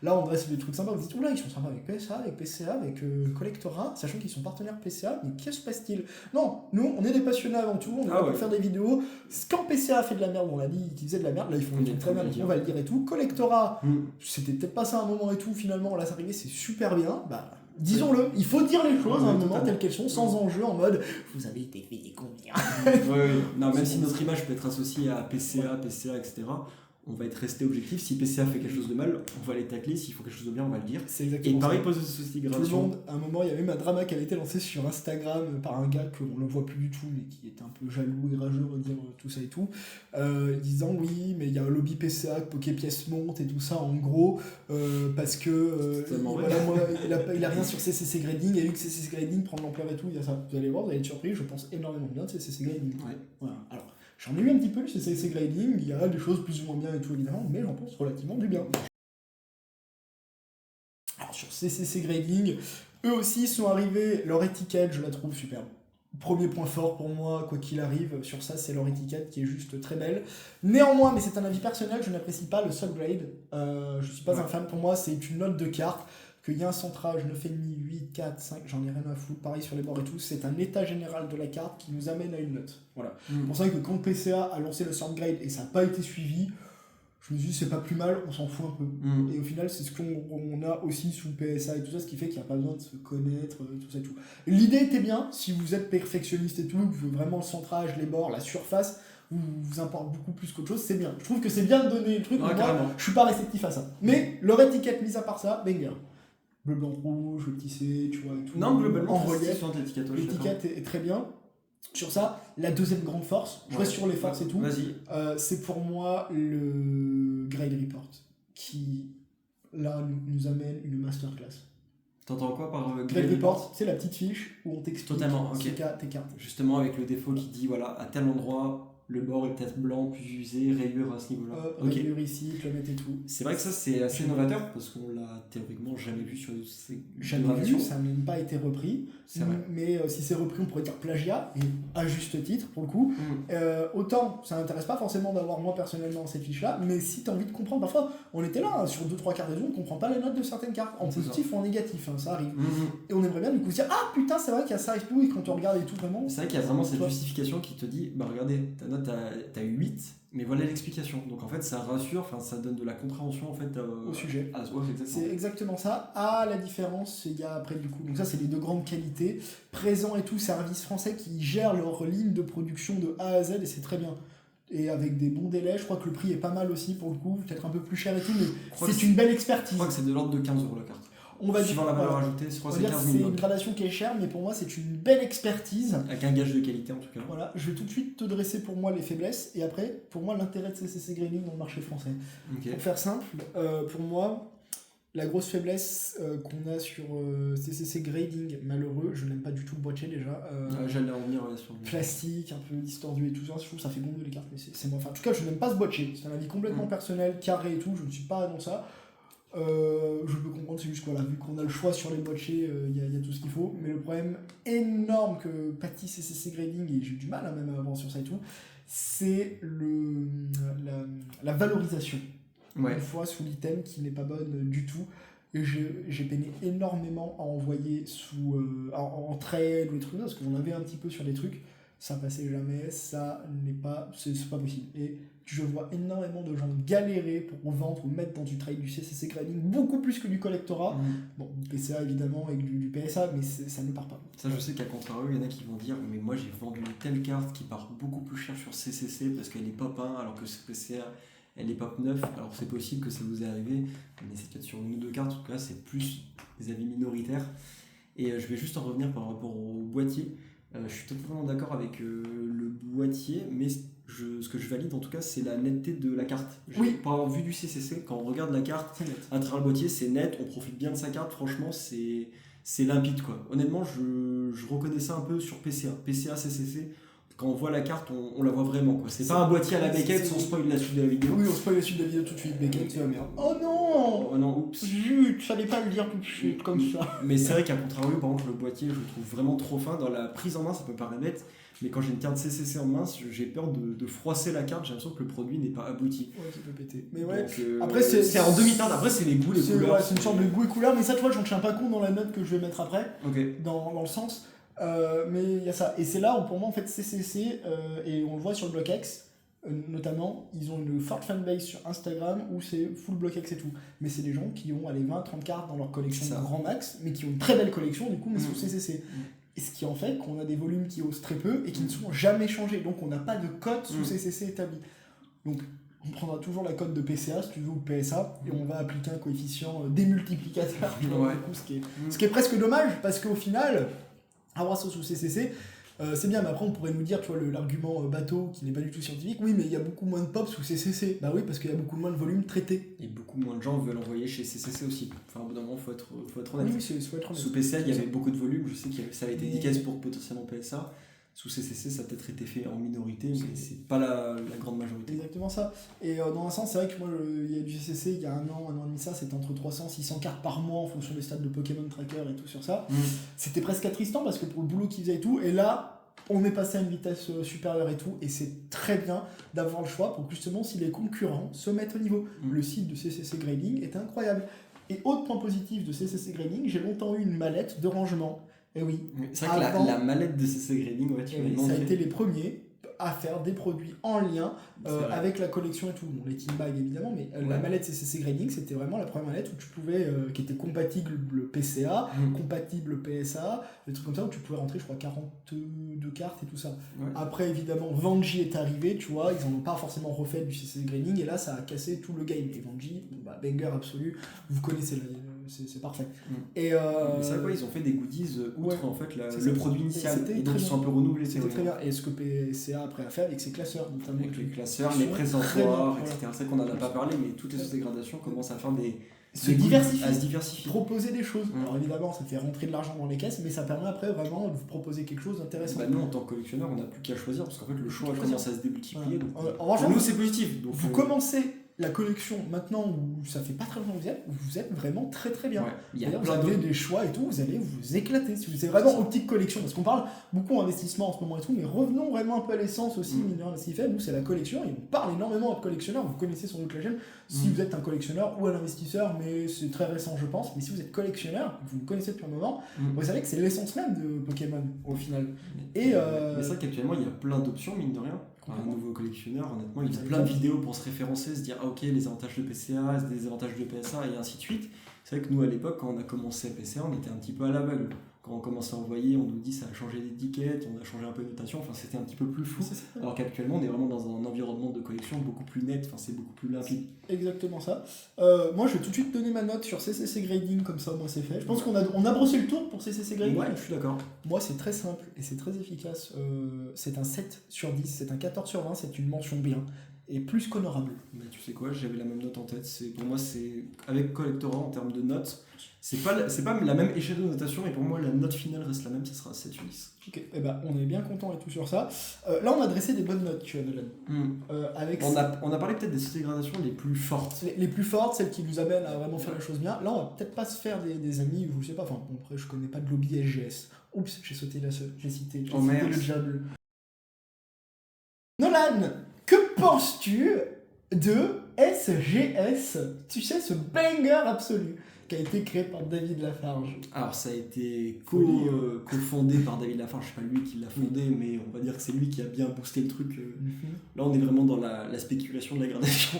Là, on dresse des trucs sympas. Vous dites, oula, ils sont sympas avec PSA, avec PCA, avec Collectora, sachant qu'ils sont partenaires PCA, mais que se passe-t-il? Non, nous, on est des passionnés avant tout, on est là pour faire des vidéos. Quand PCA a fait de la merde, on l'a dit qu'ils faisaient de la merde, là, ils font des trucs très mal, on va le dire et tout. Collectora, c'était peut-être pas ça un moment et tout, finalement, là, ça arrivait, c'est super bien. Bah, disons-le, il faut dire les choses à un moment telles qu'elles sont, sans enjeu, en mode vous avez été payé combien? Non, même si notre image peut être associée à PCA, etc., on va être resté objectif. Si PCA fait quelque chose de mal, on va les tacler. S'il faut quelque chose de bien, on va le dire. C'est exactement et pareil, ça. pose de société Tout le monde, à un moment, il y avait même un drama qui avait été lancé sur Instagram par un gars qu'on ne voit plus du tout, mais qui était un peu jaloux et rageux, on va dire tout ça et tout, disant oui, mais il y a un lobby PCA, Poképièce monte et tout ça, en gros, parce que voilà, moi, il a rien sur CCC Grading, et vu que CCC Grading prend de l'ampleur et tout, il y a ça. Vous allez voir, vous allez être surpris, je pense énormément bien de CCC Grading. Voilà. Alors, j'en ai eu un petit peu le CCC Grading, il y a des choses plus ou moins bien et tout évidemment, mais j'en pense relativement du bien. Alors sur CCC Grading, eux aussi sont arrivés, leur étiquette je la trouve superbe. Premier point fort pour moi, quoi qu'il arrive, sur ça c'est leur étiquette qui est juste très belle. Néanmoins, mais c'est un avis personnel, je n'apprécie pas le subgrade, je suis pas un fan, pour moi c'est une note de carte, qu'il y a un centrage 9,5, 8, 4, 5, j'en ai rien à foutre, pareil sur les bords et tout, c'est un état général de la carte qui nous amène à une note. Voilà. C'est pour ça que quand PCA a lancé le subgrade et ça n'a pas été suivi, je me suis dit c'est pas plus mal, on s'en fout un peu. Et au final c'est ce qu'on a aussi sous PSA et tout ça, ce qui fait qu'il n'y a pas besoin de se connaître, tout ça et tout. L'idée était bien, si vous êtes perfectionniste et tout, vous voulez vraiment le centrage, les bords, la surface, vous importe beaucoup plus qu'autre chose, c'est bien. Je trouve que c'est bien de donner le truc, mais moi je suis pas réceptif à ça. Mais leur étiquette mise à part ça, banger. Bleu, blanc, rouge, le tissé, tu vois, et tout. Non, bleu, blanc, en relief. L'étiquette est très bien. Sur ça, la deuxième grande force, je reste sur les forces et tout, c'est pour moi le Grade Report qui, là, nous amène une masterclass. T'entends quoi par Grade Report? C'est la petite fiche où on t'explique tes cartes. Justement, avec le défaut qui dit, voilà, à tel endroit, le bord est peut-être blanc, plus usé, rayure à ce niveau-là. Rayure ici, clomètre et tout. C'est vrai que ça, c'est assez novateur parce qu'on l'a théoriquement jamais vu sur ces jamais vu, ça n'a même pas été repris. C'est vrai. Mais si c'est repris, on pourrait dire plagiat, et à juste titre pour le coup. Autant, ça n'intéresse pas forcément d'avoir moi personnellement cette fiche-là, mais si tu as envie de comprendre, parfois on était là, sur 2-3 cartes raison, on ne comprend pas les notes de certaines cartes, en positif ou en négatif, ça arrive. Et on aimerait bien du coup se dire, ah putain, c'est vrai qu'il y a ça et tout, et quand on regarde et tout, vraiment. C'est vrai qu'il y a vraiment cette justification qui te dit, bah regardez, ta note t'as eu 8, mais voilà l'explication. Donc en fait, ça rassure, ça donne de la compréhension en fait au sujet. C'est exactement ça. La différence, il y a après du coup, donc ça c'est les deux grandes qualités. Présent et tout, service français qui gère leur ligne de production de A à Z et c'est très bien. Et avec des bons délais, je crois que le prix est pas mal aussi pour le coup, peut-être un peu plus cher et tout, mais c'est une belle expertise. Je crois que c'est de l'ordre de 15 € la carte. On va suivant la valeur ajoutée, je crois que c'est 15 000. C'est une gradation qui est chère, mais pour moi c'est une belle expertise. Avec un gage de qualité en tout cas. Voilà, je vais tout de suite te dresser pour moi les faiblesses et après, pour moi, l'intérêt de CCC Grading dans le marché français. Pour faire simple, pour moi, la grosse faiblesse qu'on a sur CCC Grading, malheureux, je n'aime pas du tout le boîtier déjà. J'allais en venir sur le plastique, un peu distordu et tout ça, je trouve que ça fait gonfler les cartes, mais c'est moi. Enfin, en tout cas, je n'aime pas ce boîtier. C'est un avis complètement personnel, carré et tout, je ne suis pas dans ça. Je peux comprendre, c'est juste que vu qu'on a le choix sur les boîtiers, il y a tout ce qu'il faut. Mais le problème énorme que pâtit CCC Grading, et j'ai eu du mal même à avancer sur ça et tout, c'est la valorisation. Une fois sous l'item qui n'est pas bonne du tout. Et j'ai peiné énormément à envoyer en trade ou des trucs, parce qu'on avait un petit peu sur des trucs, ça passait jamais, c'est pas possible. Et je vois énormément de gens galérer pour vendre ou mettre dans du trade du CCC Grading, beaucoup plus que du collectora. Bon, du PCA évidemment et du PSA, mais ça ne part pas. Ça, je sais qu'à contrario, il y en a qui vont dire, mais moi j'ai vendu une telle carte qui part beaucoup plus cher sur CCC parce qu'elle est pop 1 alors que PCA elle est pop 9. Alors c'est possible que ça vous est arrivé, mais c'est peut-être sur une ou deux cartes, en tout cas c'est plus des avis minoritaires. Et je vais juste en revenir par rapport au boîtier. Je suis totalement d'accord avec le boîtier, mais ce que je valide en tout cas, c'est la netteté de la carte. Pour avoir vu du CCC, quand on regarde la carte à travers le boîtier, c'est net, on profite bien de sa carte, franchement, c'est limpide quoi. Honnêtement, je reconnais ça un peu sur PCA. PCA, CCC, quand on voit la carte, on la voit vraiment, quoi. C'est pas un boîtier à la Beckett sans spoil la suite de la vidéo. Oui, on spoil la suite de la vidéo tout de suite, Beckett, tu vas merde. Oh non. Oh non, oups. Zut, fallait pas le dire tout de suite comme ça. Mais c'est vrai qu'à contrario, par contre, le boîtier, je le trouve vraiment trop fin. Dans la prise en main, ça peut paraître bête, mais quand j'ai une carte CCC en main, j'ai peur de froisser la carte. J'ai l'impression que le produit n'est pas abouti. Ouais, ça peut péter. Mais ouais, Donc, après, c'est en demi-teinte. Après, c'est les goûts, les couleurs. Ouais, c'est une sorte de goût et couleur, mais ça, tu vois, j'en tiens pas compte dans la note que je vais mettre après, Ok. dans le sens. Mais il y a ça. Et c'est là où, pour moi, en fait, CCC, et on le voit sur le BlockX, notamment, ils ont une forte fanbase sur Instagram où c'est full BlockX et tout. Mais c'est des gens qui ont, allez, 20-30 cartes dans leur collection C'est ça. grand max, mais qui ont une très belle collection, du coup, mais sous Mhm. CCC. Et ce qui en fait qu'on a des volumes qui osent très peu et qui ne sont jamais changés. Donc on n'a pas de cote sous CCC établi. Donc on prendra toujours la cote de PCA, si tu veux, ou PSA, et on va appliquer un coefficient démultiplicateur, tu vois, Ouais. du coup, ce qui est presque dommage, parce qu'au final, avoir ça sous CCC, c'est bien, mais après on pourrait nous dire, tu vois, l'argument bateau qui n'est pas du tout scientifique, oui, mais il y a beaucoup moins de pop sous CCC. Bah oui, parce qu'il y a beaucoup moins de volume traité. Et beaucoup moins de gens veulent envoyer chez CCC aussi. Enfin, au bout d'un moment, faut être honnête. Oui, faut être honnête. Sous PCA, il y avait beaucoup de volume. Je sais que ça avait été dédicace pour potentiellement PSA. Sous CCC, ça a peut-être été fait en minorité, mais c'est pas la grande majorité. Exactement ça. Et dans un sens, c'est vrai que moi, il y a du CCC, il y a un an et demi, ça, c'était entre 300 600 cartes par mois en fonction des stats de Pokémon Tracker et tout sur ça. C'était presque attristant parce que pour le boulot qu'ils faisaient et tout, et là, on est passé à une vitesse supérieure et tout, et c'est très bien d'avoir le choix pour que justement, si les concurrents se mettent au niveau. Le site de CCC Grading est incroyable. Et autre point positif de CCC Grading, j'ai longtemps eu une mallette de rangement. Et oui. C'est vrai que la mallette de CC Grading, ouais, tu m'as demandé. Ça a été les premiers à faire des produits en lien avec la collection et tout. Bon, les team bags évidemment, mais la mallette CCC Grading, c'était vraiment la première mallette où tu pouvais, qui était compatible PCA, compatible PSA, des trucs comme ça où tu pouvais rentrer, je crois, 42 cartes et tout ça. Ouais. Après, évidemment, Vanji est arrivé, tu vois, ils en ont pas forcément refait du CCC Grading, et là, ça a cassé tout le game. Et Vanji, banger absolu, vous connaissez c'est parfait. Et c'est vrai quoi, ils ont fait des goodies outre en fait le produit initial, et donc ils sont un peu renouvelés. C'était très bien. Et ce que PCA après a fait avec ses classeurs, notamment. Avec les classeurs, les présentoirs, etc. C'est vrai qu'on en a pas parlé, mais toutes les autres dégradations commencent à faire se diversifier. Proposer des choses. Alors évidemment, ça fait rentrer de l'argent dans les caisses, mais ça permet après vraiment de vous proposer quelque chose d'intéressant. Nous, en tant que collectionneur, on n'a plus qu'à choisir, parce qu'en fait, le choix commence à se démultiplier. Donc, pour nous, c'est positif. Donc, vous commencez la collection maintenant où ça fait pas très longtemps que vous êtes vraiment très très bien. Ouais, vous avez des choix et tout, vous allez vous éclater. Si vous êtes vraiment optique collection, parce qu'on parle beaucoup investissement en ce moment et tout, mais revenons vraiment un peu à l'essence aussi, ce qu'il fait. Nous, c'est la collection et on parle énormément de collectionneurs. Vous connaissez sans doute la chaîne si vous êtes un collectionneur ou un investisseur, mais c'est très récent, je pense. Mais si vous êtes collectionneur, vous me connaissez depuis un moment, vous savez que c'est l'essence même de Pokémon au final. Mais c'est vrai qu'actuellement, il y a plein d'options, mine de rien. Un nouveau collectionneur, honnêtement, il y a plein de vidéos pour se référencer, se dire ah ok, les avantages de PCA, des avantages de PSA et ainsi de suite. C'est vrai que nous à l'époque, quand on a commencé à PCA, on était un petit peu à l'aveugle. Quand on commence à envoyer, on nous dit ça a changé d'étiquette, on a changé un peu de notation, enfin c'était un petit peu plus flou. Alors qu'actuellement, on est vraiment dans un environnement de collection beaucoup plus net, enfin c'est beaucoup plus limpide. Exactement ça. Moi je vais tout de suite donner ma note sur CCC Grading, comme ça moi c'est fait. Je pense qu'on a brossé le tour pour CCC Grading. Ouais, je suis d'accord. Moi c'est très simple et c'est très efficace. C'est un 7 sur 10, c'est un 14 sur 20, c'est une mention bien. Et plus qu'honorable. Mais tu sais quoi, j'avais la même note en tête. Pour moi, c'est avec Collectora en termes de notes, c'est pas la même échelle de notation, et pour moi, la note finale reste la même, ça sera 7 sur 10. Ok, et on est bien content et tout sur ça. Là, on a dressé des bonnes notes, tu vois, Nolan. On a parlé peut-être des dégradations les plus fortes. Les plus fortes, celles qui nous amènent à vraiment faire les choses bien. Là, on va peut-être pas se faire des amis, ou je sais pas, enfin, après, je connais pas de lobby SGS. Oups, j'ai sauté j'ai cité le diable. Nolan, que penses-tu de SGS? Tu sais, ce banger absolu qui a été créé par David Lafarge. Alors ça a été cofondé par David Lafarge, c'est pas lui qui l'a fondé, mais on va dire que c'est lui qui a bien boosté le truc. Là on est vraiment dans la spéculation de la gradation.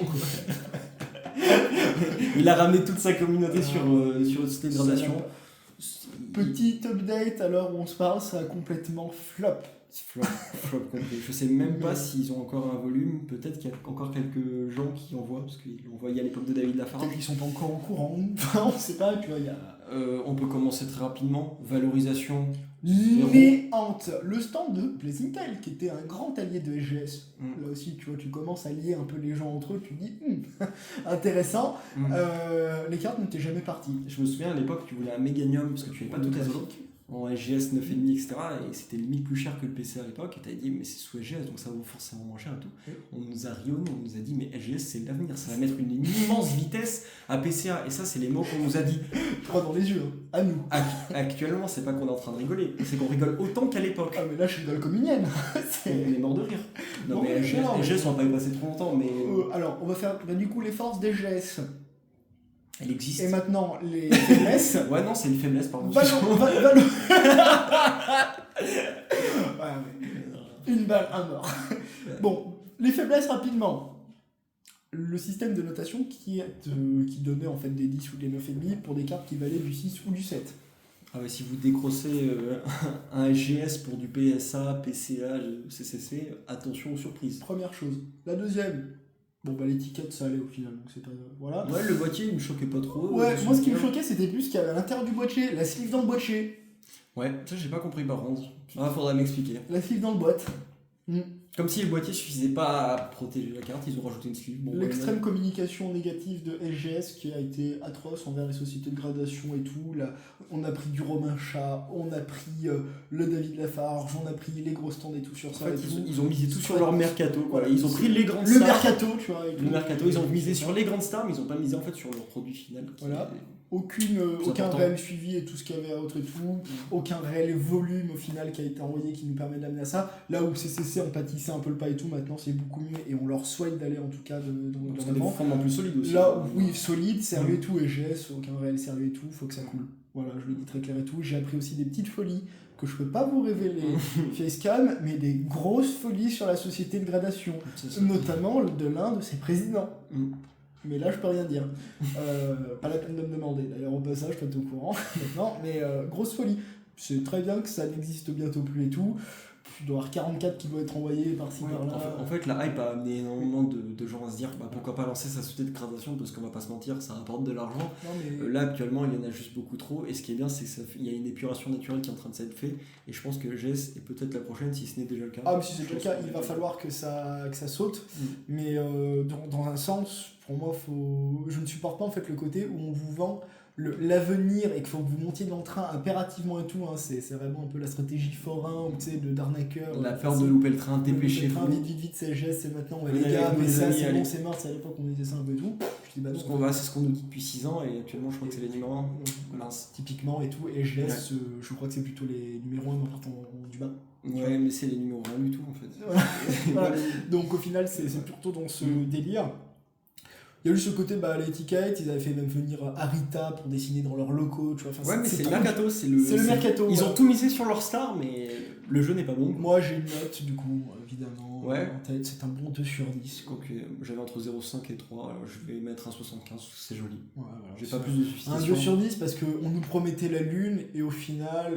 Il a ramené toute sa communauté sur cette dégradation. Petit update à l'heure où on se parle, ça a complètement flop. Flop complet. Je sais même pas s'ils ont encore un volume. Peut-être qu'il y a encore quelques gens qui envoient, parce qu'ils l'ont envoyé à l'époque de David Lafarge. Peut-être qu'ils sont pas encore au courant. Enfin, on sait pas, tu vois. On peut commencer très rapidement. Valorisation. Néante. Le stand de Blazing Tail, qui était un grand allié de SGS. Là aussi, tu vois, tu commences à lier un peu les gens entre eux. Tu dis, intéressant. Les cartes n'étaient jamais parties. Je me souviens à l'époque, tu voulais un Méganium, parce que tu n'avais pas toutes les autres. en SGS 9,5, etc. Et c'était limite plus cher que le PC à l'époque. Et tu as dit, mais c'est sous SGS, donc ça vaut forcément moins cher et tout. On nous a rionné, on nous a dit, mais SGS c'est l'avenir, ça va mettre une immense vitesse à PCA. Et ça, c'est les mots qu'on nous a dit. Droit dans les yeux, hein. À nous. Actuellement, c'est pas qu'on est en train de rigoler, c'est qu'on rigole autant qu'à l'époque. Ah, mais là, je rigole comme une hyène. On est mort de rire. Non, mais SGS, on va pas y passer trop longtemps, mais. Alors, on va faire du coup les forces des GS. Elle existe. Et maintenant, les faiblesses. Ouais, non, c'est une faiblesse, pardon. Une balle, un mort. Bon, les faiblesses rapidement. Le système de notation qui donnait en fait des 10 ou des 9,5 pour des cartes qui valaient du 6 ou du 7. Ah ouais, si vous décrossez un SGS pour du PSA, PCA, CCC, attention aux surprises. Première chose. La deuxième, bon bah l'étiquette ça allait au final, donc c'est pas... Voilà. Ouais, le boîtier il me choquait pas trop. Ouais, moi ce qui me choquait c'était plus qu'il y avait à l'intérieur du boîtier, la sleeve dans le boîtier. Ouais, ça j'ai pas compris par contre. Ah, faudra m'expliquer. La sleeve dans le boîte. Comme si le boîtier suffisait pas à protéger la carte, ils ont rajouté une sleeve. Bon, l'extrême communication négative de SGS qui a été atroce envers les sociétés de gradation et tout. Là, on a pris du Romain Chat, on a pris le David Lafarge, on a pris les gros stands et tout sur ça. En fait, ils ont misé tout sur leur mercato. Quoi. Ils ont pris les grandes stars. Le mercato, tu vois. Le mercato, ils ont misé sur les grandes stars, mais ils ont pas misé en fait sur leur produit final. Voilà. Aucun réel suivi et tout ce qu'il y avait à autre et tout, aucun réel volume au final qui a été envoyé qui nous permet d'amener à ça. Là où CCC on pâtissait un peu le pas et tout, maintenant c'est beaucoup mieux et on leur souhaite d'aller en tout cas dans des fondements plus solides aussi. Là oui, solide, sérieux et tout, et GS, aucun réel sérieux et tout, faut que ça coule. Voilà, je le dis très clair et tout. J'ai appris aussi des petites folies que je peux pas vous révéler Facecam, mais des grosses folies sur la société de gradation, notamment de l'un de ses présidents. Mais là, je peux rien dire. Pas la peine de me demander. D'ailleurs, au passage, toi, t'es au courant maintenant. Mais grosse folie. C'est très bien que ça n'existe bientôt plus et tout. Il doit y avoir 44 qui doivent être envoyés par-ci, par-là. En fait, la hype a amené énormément de gens à se dire pourquoi pas lancer sa société de gradation, parce qu'on va pas se mentir, ça rapporte de l'argent. Là, actuellement, il y en a juste beaucoup trop. Et ce qui est bien, c'est qu'il y a une épuration naturelle qui est en train de s'être faite. Et je pense que GS est peut-être la prochaine, si ce n'est déjà le cas. Ah, mais si c'est déjà le cas, il va falloir que ça saute. Mais dans un sens, pour moi, je ne supporte pas en fait le côté où on vous vend l'avenir et qu'il faut que vous montiez dans le train impérativement et tout, hein. C'est vraiment un peu la stratégie forain ou tu sais d'arnaqueur. La peur de louper le train, dépêchez-vous. Vite, c'est GS, c'est maintenant, les gars, mais ça c'est bon, c'est mort, c'est à l'époque on disait ça un peu et tout. Je dis bah non. C'est ce qu'on nous dit depuis 6 ans et actuellement je crois que c'est les numéros 1. Mince. Typiquement et tout, et GS, je crois que c'est plutôt les numéros 1 en partant du bas. Ouais, mais c'est les numéros 1 du tout en fait. Voilà. Donc au final, c'est plutôt dans ce délire. Il y a eu ce côté, l'étiquette, ils avaient fait même venir Arita pour dessiner dans leurs locaux, tu vois. Enfin, ouais, mais c'est le mercato, c'est le mercato. Ils ont tout misé sur leur star, mais le jeu n'est pas bon. Moi, j'ai une note, du coup, évidemment, ouais. en tête, c'est un bon 2 sur 10. Quoi. Ok, j'avais entre 0,5 et 3, alors je vais mettre un 75, c'est joli. Ouais, voilà, j'ai pas plus de suffisance. Un 2 sur 10 parce qu'on nous promettait la lune, et au final...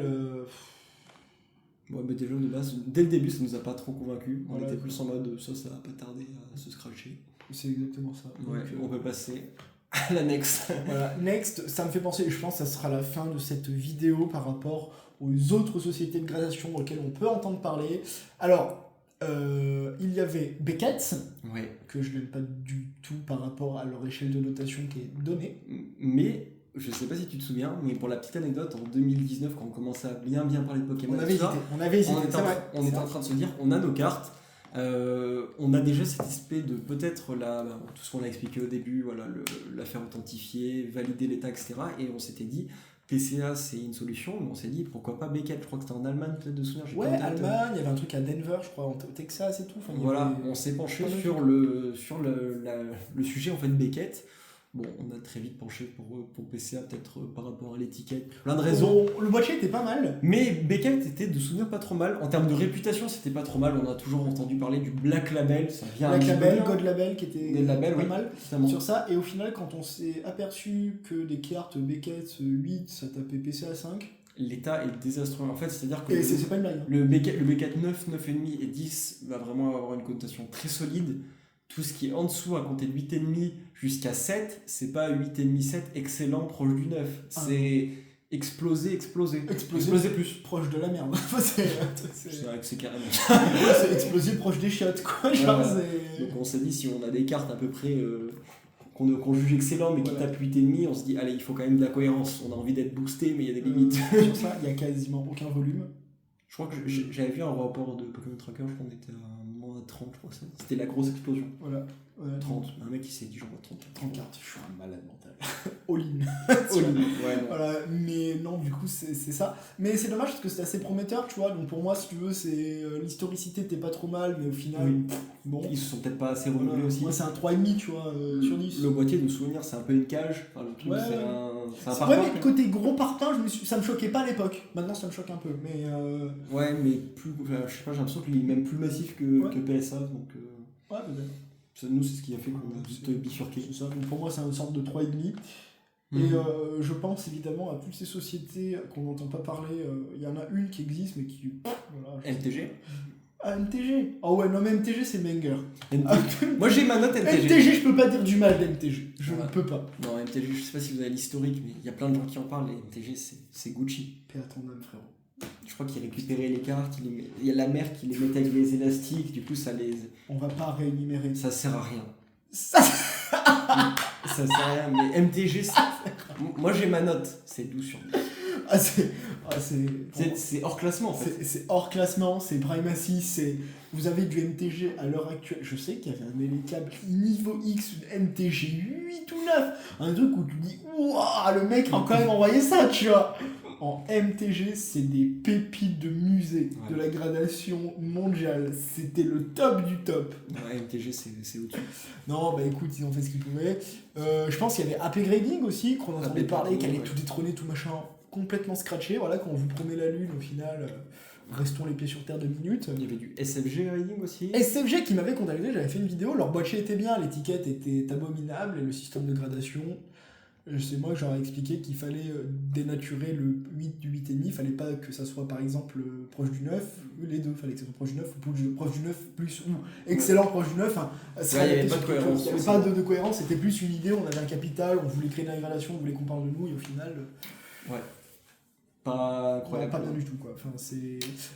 Ouais, mais déjà de base, dès le début, ça nous a pas trop convaincus. On était plus en mode, ça va pas tarder à se scratcher. C'est exactement ça. Ouais, donc, on peut passer à la next. Voilà, next, ça me fait penser, et je pense que ça sera la fin de cette vidéo par rapport aux autres sociétés de gradation auxquelles on peut entendre parler. Alors, il y avait Beckett, ouais. Que je n'aime pas du tout par rapport à leur échelle de notation qui est donnée. Mais... Je sais pas si tu te souviens, mais pour la petite anecdote, en 2019, quand on commençait à bien parler de Pokémon, on avait hésité. On était en train de se dire, on a nos cartes, on a déjà cet aspect de peut-être tout ce qu'on a expliqué au début, voilà, la faire authentifier, valider l'état, etc. Et on s'était dit, PCA c'est une solution, mais on s'est dit pourquoi pas Beckett, je crois que c'était en Allemagne peut-être de souvenir. Ouais, Allemagne, il y avait un truc à Denver, je crois, au Texas et tout. Enfin, voilà, on s'est penché sur le sujet en fait Beckett. Bon, on a très vite penché pour PCA, peut-être par rapport à l'étiquette. Plein de raisons. Le boîtier était pas mal. Mais Beckett était de souvenir pas trop mal. En termes de réputation, c'était pas trop mal. On a toujours entendu parler du Black Label. Ça vient Black Label, God Label qui était pas mal totalement. Sur ça. Et au final, quand on s'est aperçu que des cartes Beckett 8, ça tapait PCA 5. L'état est désastreux. En fait, c'est-à-dire que c'est pas une blague. Le Beckett 9, 9,5 et 10 va vraiment avoir une connotation très solide. Tout ce qui est en dessous, à compter de 8,5 jusqu'à 7, c'est pas 8,5, 7, excellent, proche du 9. C'est exploser plus. Proche de la merde. C'est vrai que c'est carrément. C'est exploser proche des chiottes, quoi. Donc on s'est dit, si on a des cartes à peu près qu'on juge excellent mais qui Voilà. tape 8,5, on se dit allez, il faut quand même de la cohérence, on a envie d'être boosté mais il y a des limites. Sur ça, il y a quasiment aucun volume. Je crois que j'avais vu un rapport de Pokémon Tracker, je crois qu'on était à moins 30, je crois que c'était la grosse explosion. Voilà. 30, un mec qui s'est dit j'envoie 34. 30 cartes, je suis un malade mental. All-in. Ouais, non. Voilà, mais non, du coup, c'est ça. Mais c'est dommage parce que c'est assez prometteur, tu vois. Donc pour moi, si tu veux, c'est l'historicité était pas trop mal, mais au final, Oui. bon. Ils se sont peut-être pas assez Voilà. renouvelés aussi. Moi, c'est un 3,5, tu vois, sur 10. Le boîtier de souvenir, c'est un peu une cage. Enfin, le truc, Ouais, c'est ouais. un Ouais, parpaing. mais côté gros parpaing, ça me choquait pas à l'époque. Maintenant, ça me choque un peu. Mais Ouais, mais plus, enfin, je sais pas, j'ai l'impression qu'il est même plus massif que, Ouais. que PSA. Donc, ouais, peut-être. nous, c'est ce qui a fait qu'on a vite bifurqué. C'est ça. Donc pour moi, c'est une sorte de 3,5. Et je pense évidemment à toutes ces sociétés qu'on n'entend pas parler. Il y en a une qui existe, mais qui. Voilà, MTG. Ah, MTG. Ah ouais, non, mais MTG, c'est banger. Ah, Moi, j'ai ma note MTG. MTG, je peux pas dire du mal d'MTG. Je Ouais. ne peux pas. Non, MTG, je sais pas si vous avez l'historique, mais il y a plein de gens qui en parlent. Et MTG, c'est Gucci. Paix à ton âme, frérot. Je crois qu'il récupérait les cartes, il y a la mère qui les mettait avec les élastiques, du coup, ça On va pas réénumérer. sert à rien. Ça, Ça sert à rien, mais MTG, moi j'ai ma note, c'est 12 sur 10. ah, C'est hors classement en fait. c'est hors classement, c'est Primacy, vous avez du MTG à l'heure actuelle. Je sais qu'il y avait un Mélécable niveau X, une MTG 8 ou 9, un truc où tu dis waouh, le mec a quand même envoyé ça, tu vois. En MTG, c'est des pépites de musée, Ouais. de la gradation mondiale. C'était le top du top. Ouais, MTG c'est au-dessus. Non, bah écoute, ils ont fait ce qu'ils pouvaient. Je pense qu'il y avait AP Grading aussi, qu'on entendait AP parler, qui allait ouais. tout détrôner, tout machin, complètement scratché. Voilà, quand on vous promet la lune, au final, restons les pieds sur terre 2 minutes. Il y avait du SFG Riding aussi. SFG qui m'avait contacté, j'avais fait une vidéo, leur boîtier était bien, l'étiquette était abominable et le système de gradation. C'est moi que j'aurais expliqué qu'il fallait dénaturer le 8 du 8,5, il fallait pas que ça soit par exemple proche du 9, les deux, il fallait que ça soit proche du 9 ou proche du 9 plus ou excellent proche du 9. Hein, Ouais, il y avait pas de cohérence. Il n'y avait pas de cohérence, c'était plus une idée, on avait un capital, on voulait créer une dégradation, on voulait qu'on parle de nous et au final. Ouais. Pas Ouais, incroyable. pas bien du tout quoi. Enfin,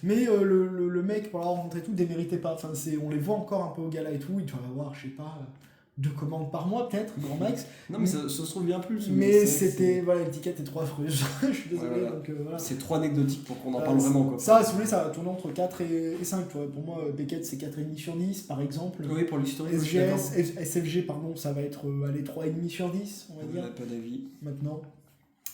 mais le mec pour l'avoir rencontré et tout déméritait pas. Enfin, on les voit encore un peu au gala et tout, il doit avoir, je sais pas, 2 commandes par mois peut-être, grand max. Non mais ça se trouve bien plus. Mais c'est vrai que c'était, voilà, l'étiquette est trop affreuse. Je suis désolé. Voilà. Donc, voilà. c'est trop anecdotique pour qu'on en parle Ça, vraiment quoi. Ça, si vous voulez, ça va tourner entre 4 et 5. Tu vois. Pour moi, Beckett c'est 4,5 sur 10 par exemple. Oui, pour l'historique, je suis d'accord. SFG, pardon, ça va être allez, 3,5 sur 10, on va On dire, n'a pas d'avis. maintenant.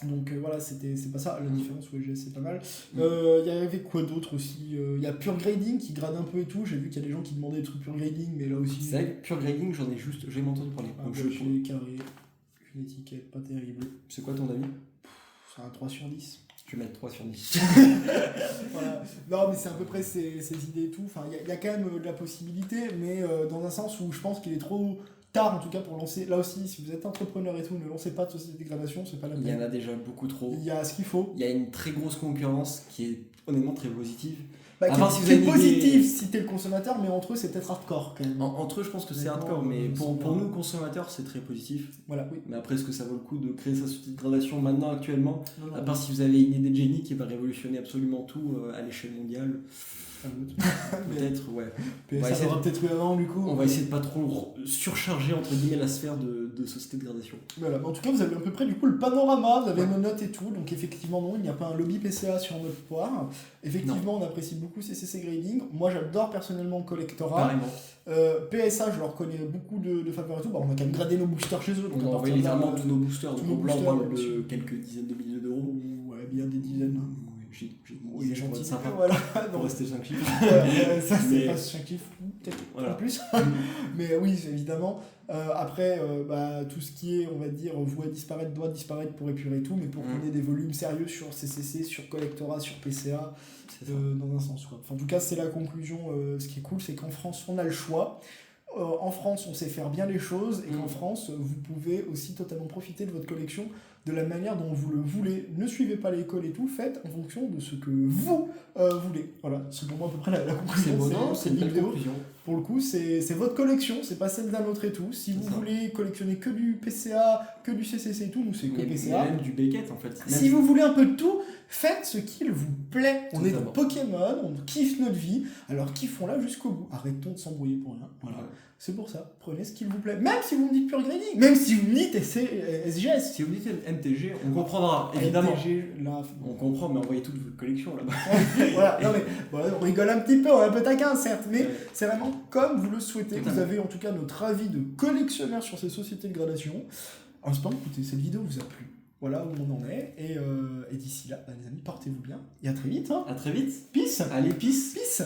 Donc voilà, c'est pas ça, la différence, ouais, c'est pas mal. Mm. Il y avait quoi d'autre aussi? Il y a Pure Grading qui grade un peu et tout. J'ai vu qu'il y a des gens qui demandaient des trucs Pure Grading, mais là aussi. C'est vrai que Pure Grading, j'en ai juste jamais entendu parler. Un Donc je boîtier carré, une étiquette pas terrible. C'est quoi ton avis? C'est un 3 sur 10. Je vais mettre 3 sur 10. Voilà. Non, mais c'est à peu près ces idées et tout. Enfin, il y a quand même de la possibilité, mais dans un sens où je pense qu'il est trop tard, en tout cas, pour lancer. Là aussi, si vous êtes entrepreneur et tout, ne lancez pas de société de dégradation, c'est pas la Il y en peine. a déjà beaucoup trop. Il y a ce qu'il faut. Il y a une très grosse concurrence qui est honnêtement très positive. Bah, À qui part si est, vous qui est avez une idée- positif si t'es le consommateur, mais entre eux, c'est peut-être hardcore quand même. Entre eux, je pense que c'est Honnêtement, hardcore, mais ils sont pour bien. nous, consommateurs, c'est très positif. Voilà, oui. Mais après, est-ce que ça vaut le coup de créer sa société de gradation maintenant, actuellement? Non, non, À part si vous avez une idée de génie qui va révolutionner absolument tout à l'échelle mondiale. sans doute. Mais Peut-être, ouais. On va PSA essayer aura peut-être eu avant, du coup. On va essayer de pas trop surcharger entre guillemets la sphère de société de gradation. Voilà, mais en tout cas, vous avez à peu près du coup le panorama, vous avez Ouais. nos notes et tout, donc effectivement, non, il n'y a pas un lobby PCA sur notre poire. Effectivement, on apprécie beaucoup CCC Grading. Moi, j'adore personnellement Collectora. Carrément. PSA, je leur connais beaucoup de faveurs et tout. Bah, on a quand même gradé nos boosters chez eux. donc On à a partir envoyé de là, littéralement tous nos boosters. tous Donc nos là, on boosters, parle là-dessus. de quelques dizaines de milliers d'euros. Ouais, bien des dizaines. Hein. Oui, j'ai Oui, il est gentil. sympa. Voilà, Pour donc, rester 5 chiffres. ça, c'est Mais- pas chaque chiffre, peut-être Voilà. en plus. Mais oui, évidemment. Après, bah, tout ce qui est, on va dire, doit disparaître pour épurer et tout, mais pour qu'on ait des volumes sérieux sur CCC, sur Collectora, sur PCA, C'est ça. dans un sens. Quoi. Enfin, en tout cas, c'est la conclusion. Ce qui est cool, c'est qu'en France, on a le choix. En France, on sait faire bien les choses et qu'en France, vous pouvez aussi totalement profiter de votre collection de la manière dont vous le voulez. Ne suivez pas l'école et tout, faites en fonction de ce que vous voulez. Voilà, c'est pour moi à peu près la conclusion. C'est bon, non, c'est une belle vidéo. conclusion. Pour le coup, c'est votre collection, c'est pas celle d'un autre et tout. Si vous ça. voulez collectionner que du PCA, que du CCC et tout, nous c'est que Mais PCA. même du Beckett en fait. Si vous voulez un peu de tout, faites ce qu'il vous plaît. On est dans Totalement. Pokémon, on kiffe notre vie, alors kiffons-la jusqu'au bout. Arrêtons de s'embrouiller pour rien. Voilà. Ouais. C'est pour ça, prenez ce qu'il vous plaît. Même si vous me dites pure grading, même si vous me dites SGS. Si vous dites MTG, on comprendra, évidemment. MTG, là, On comprend, mais envoyez toute votre collection là-bas. voilà, non mais voilà, on rigole un petit peu, on est un peu taquin certes, mais Ouais. c'est vraiment comme vous le souhaitez. Totalement. Vous avez en tout cas notre avis de collectionneur sur ces sociétés de gradation. En espérant que écoutez, cette vidéo vous a plu. Voilà où on en est. Et d'ici là, bah, les amis, portez-vous bien. Et à très vite. Hein. À très vite. Peace. Allez, peace. Peace.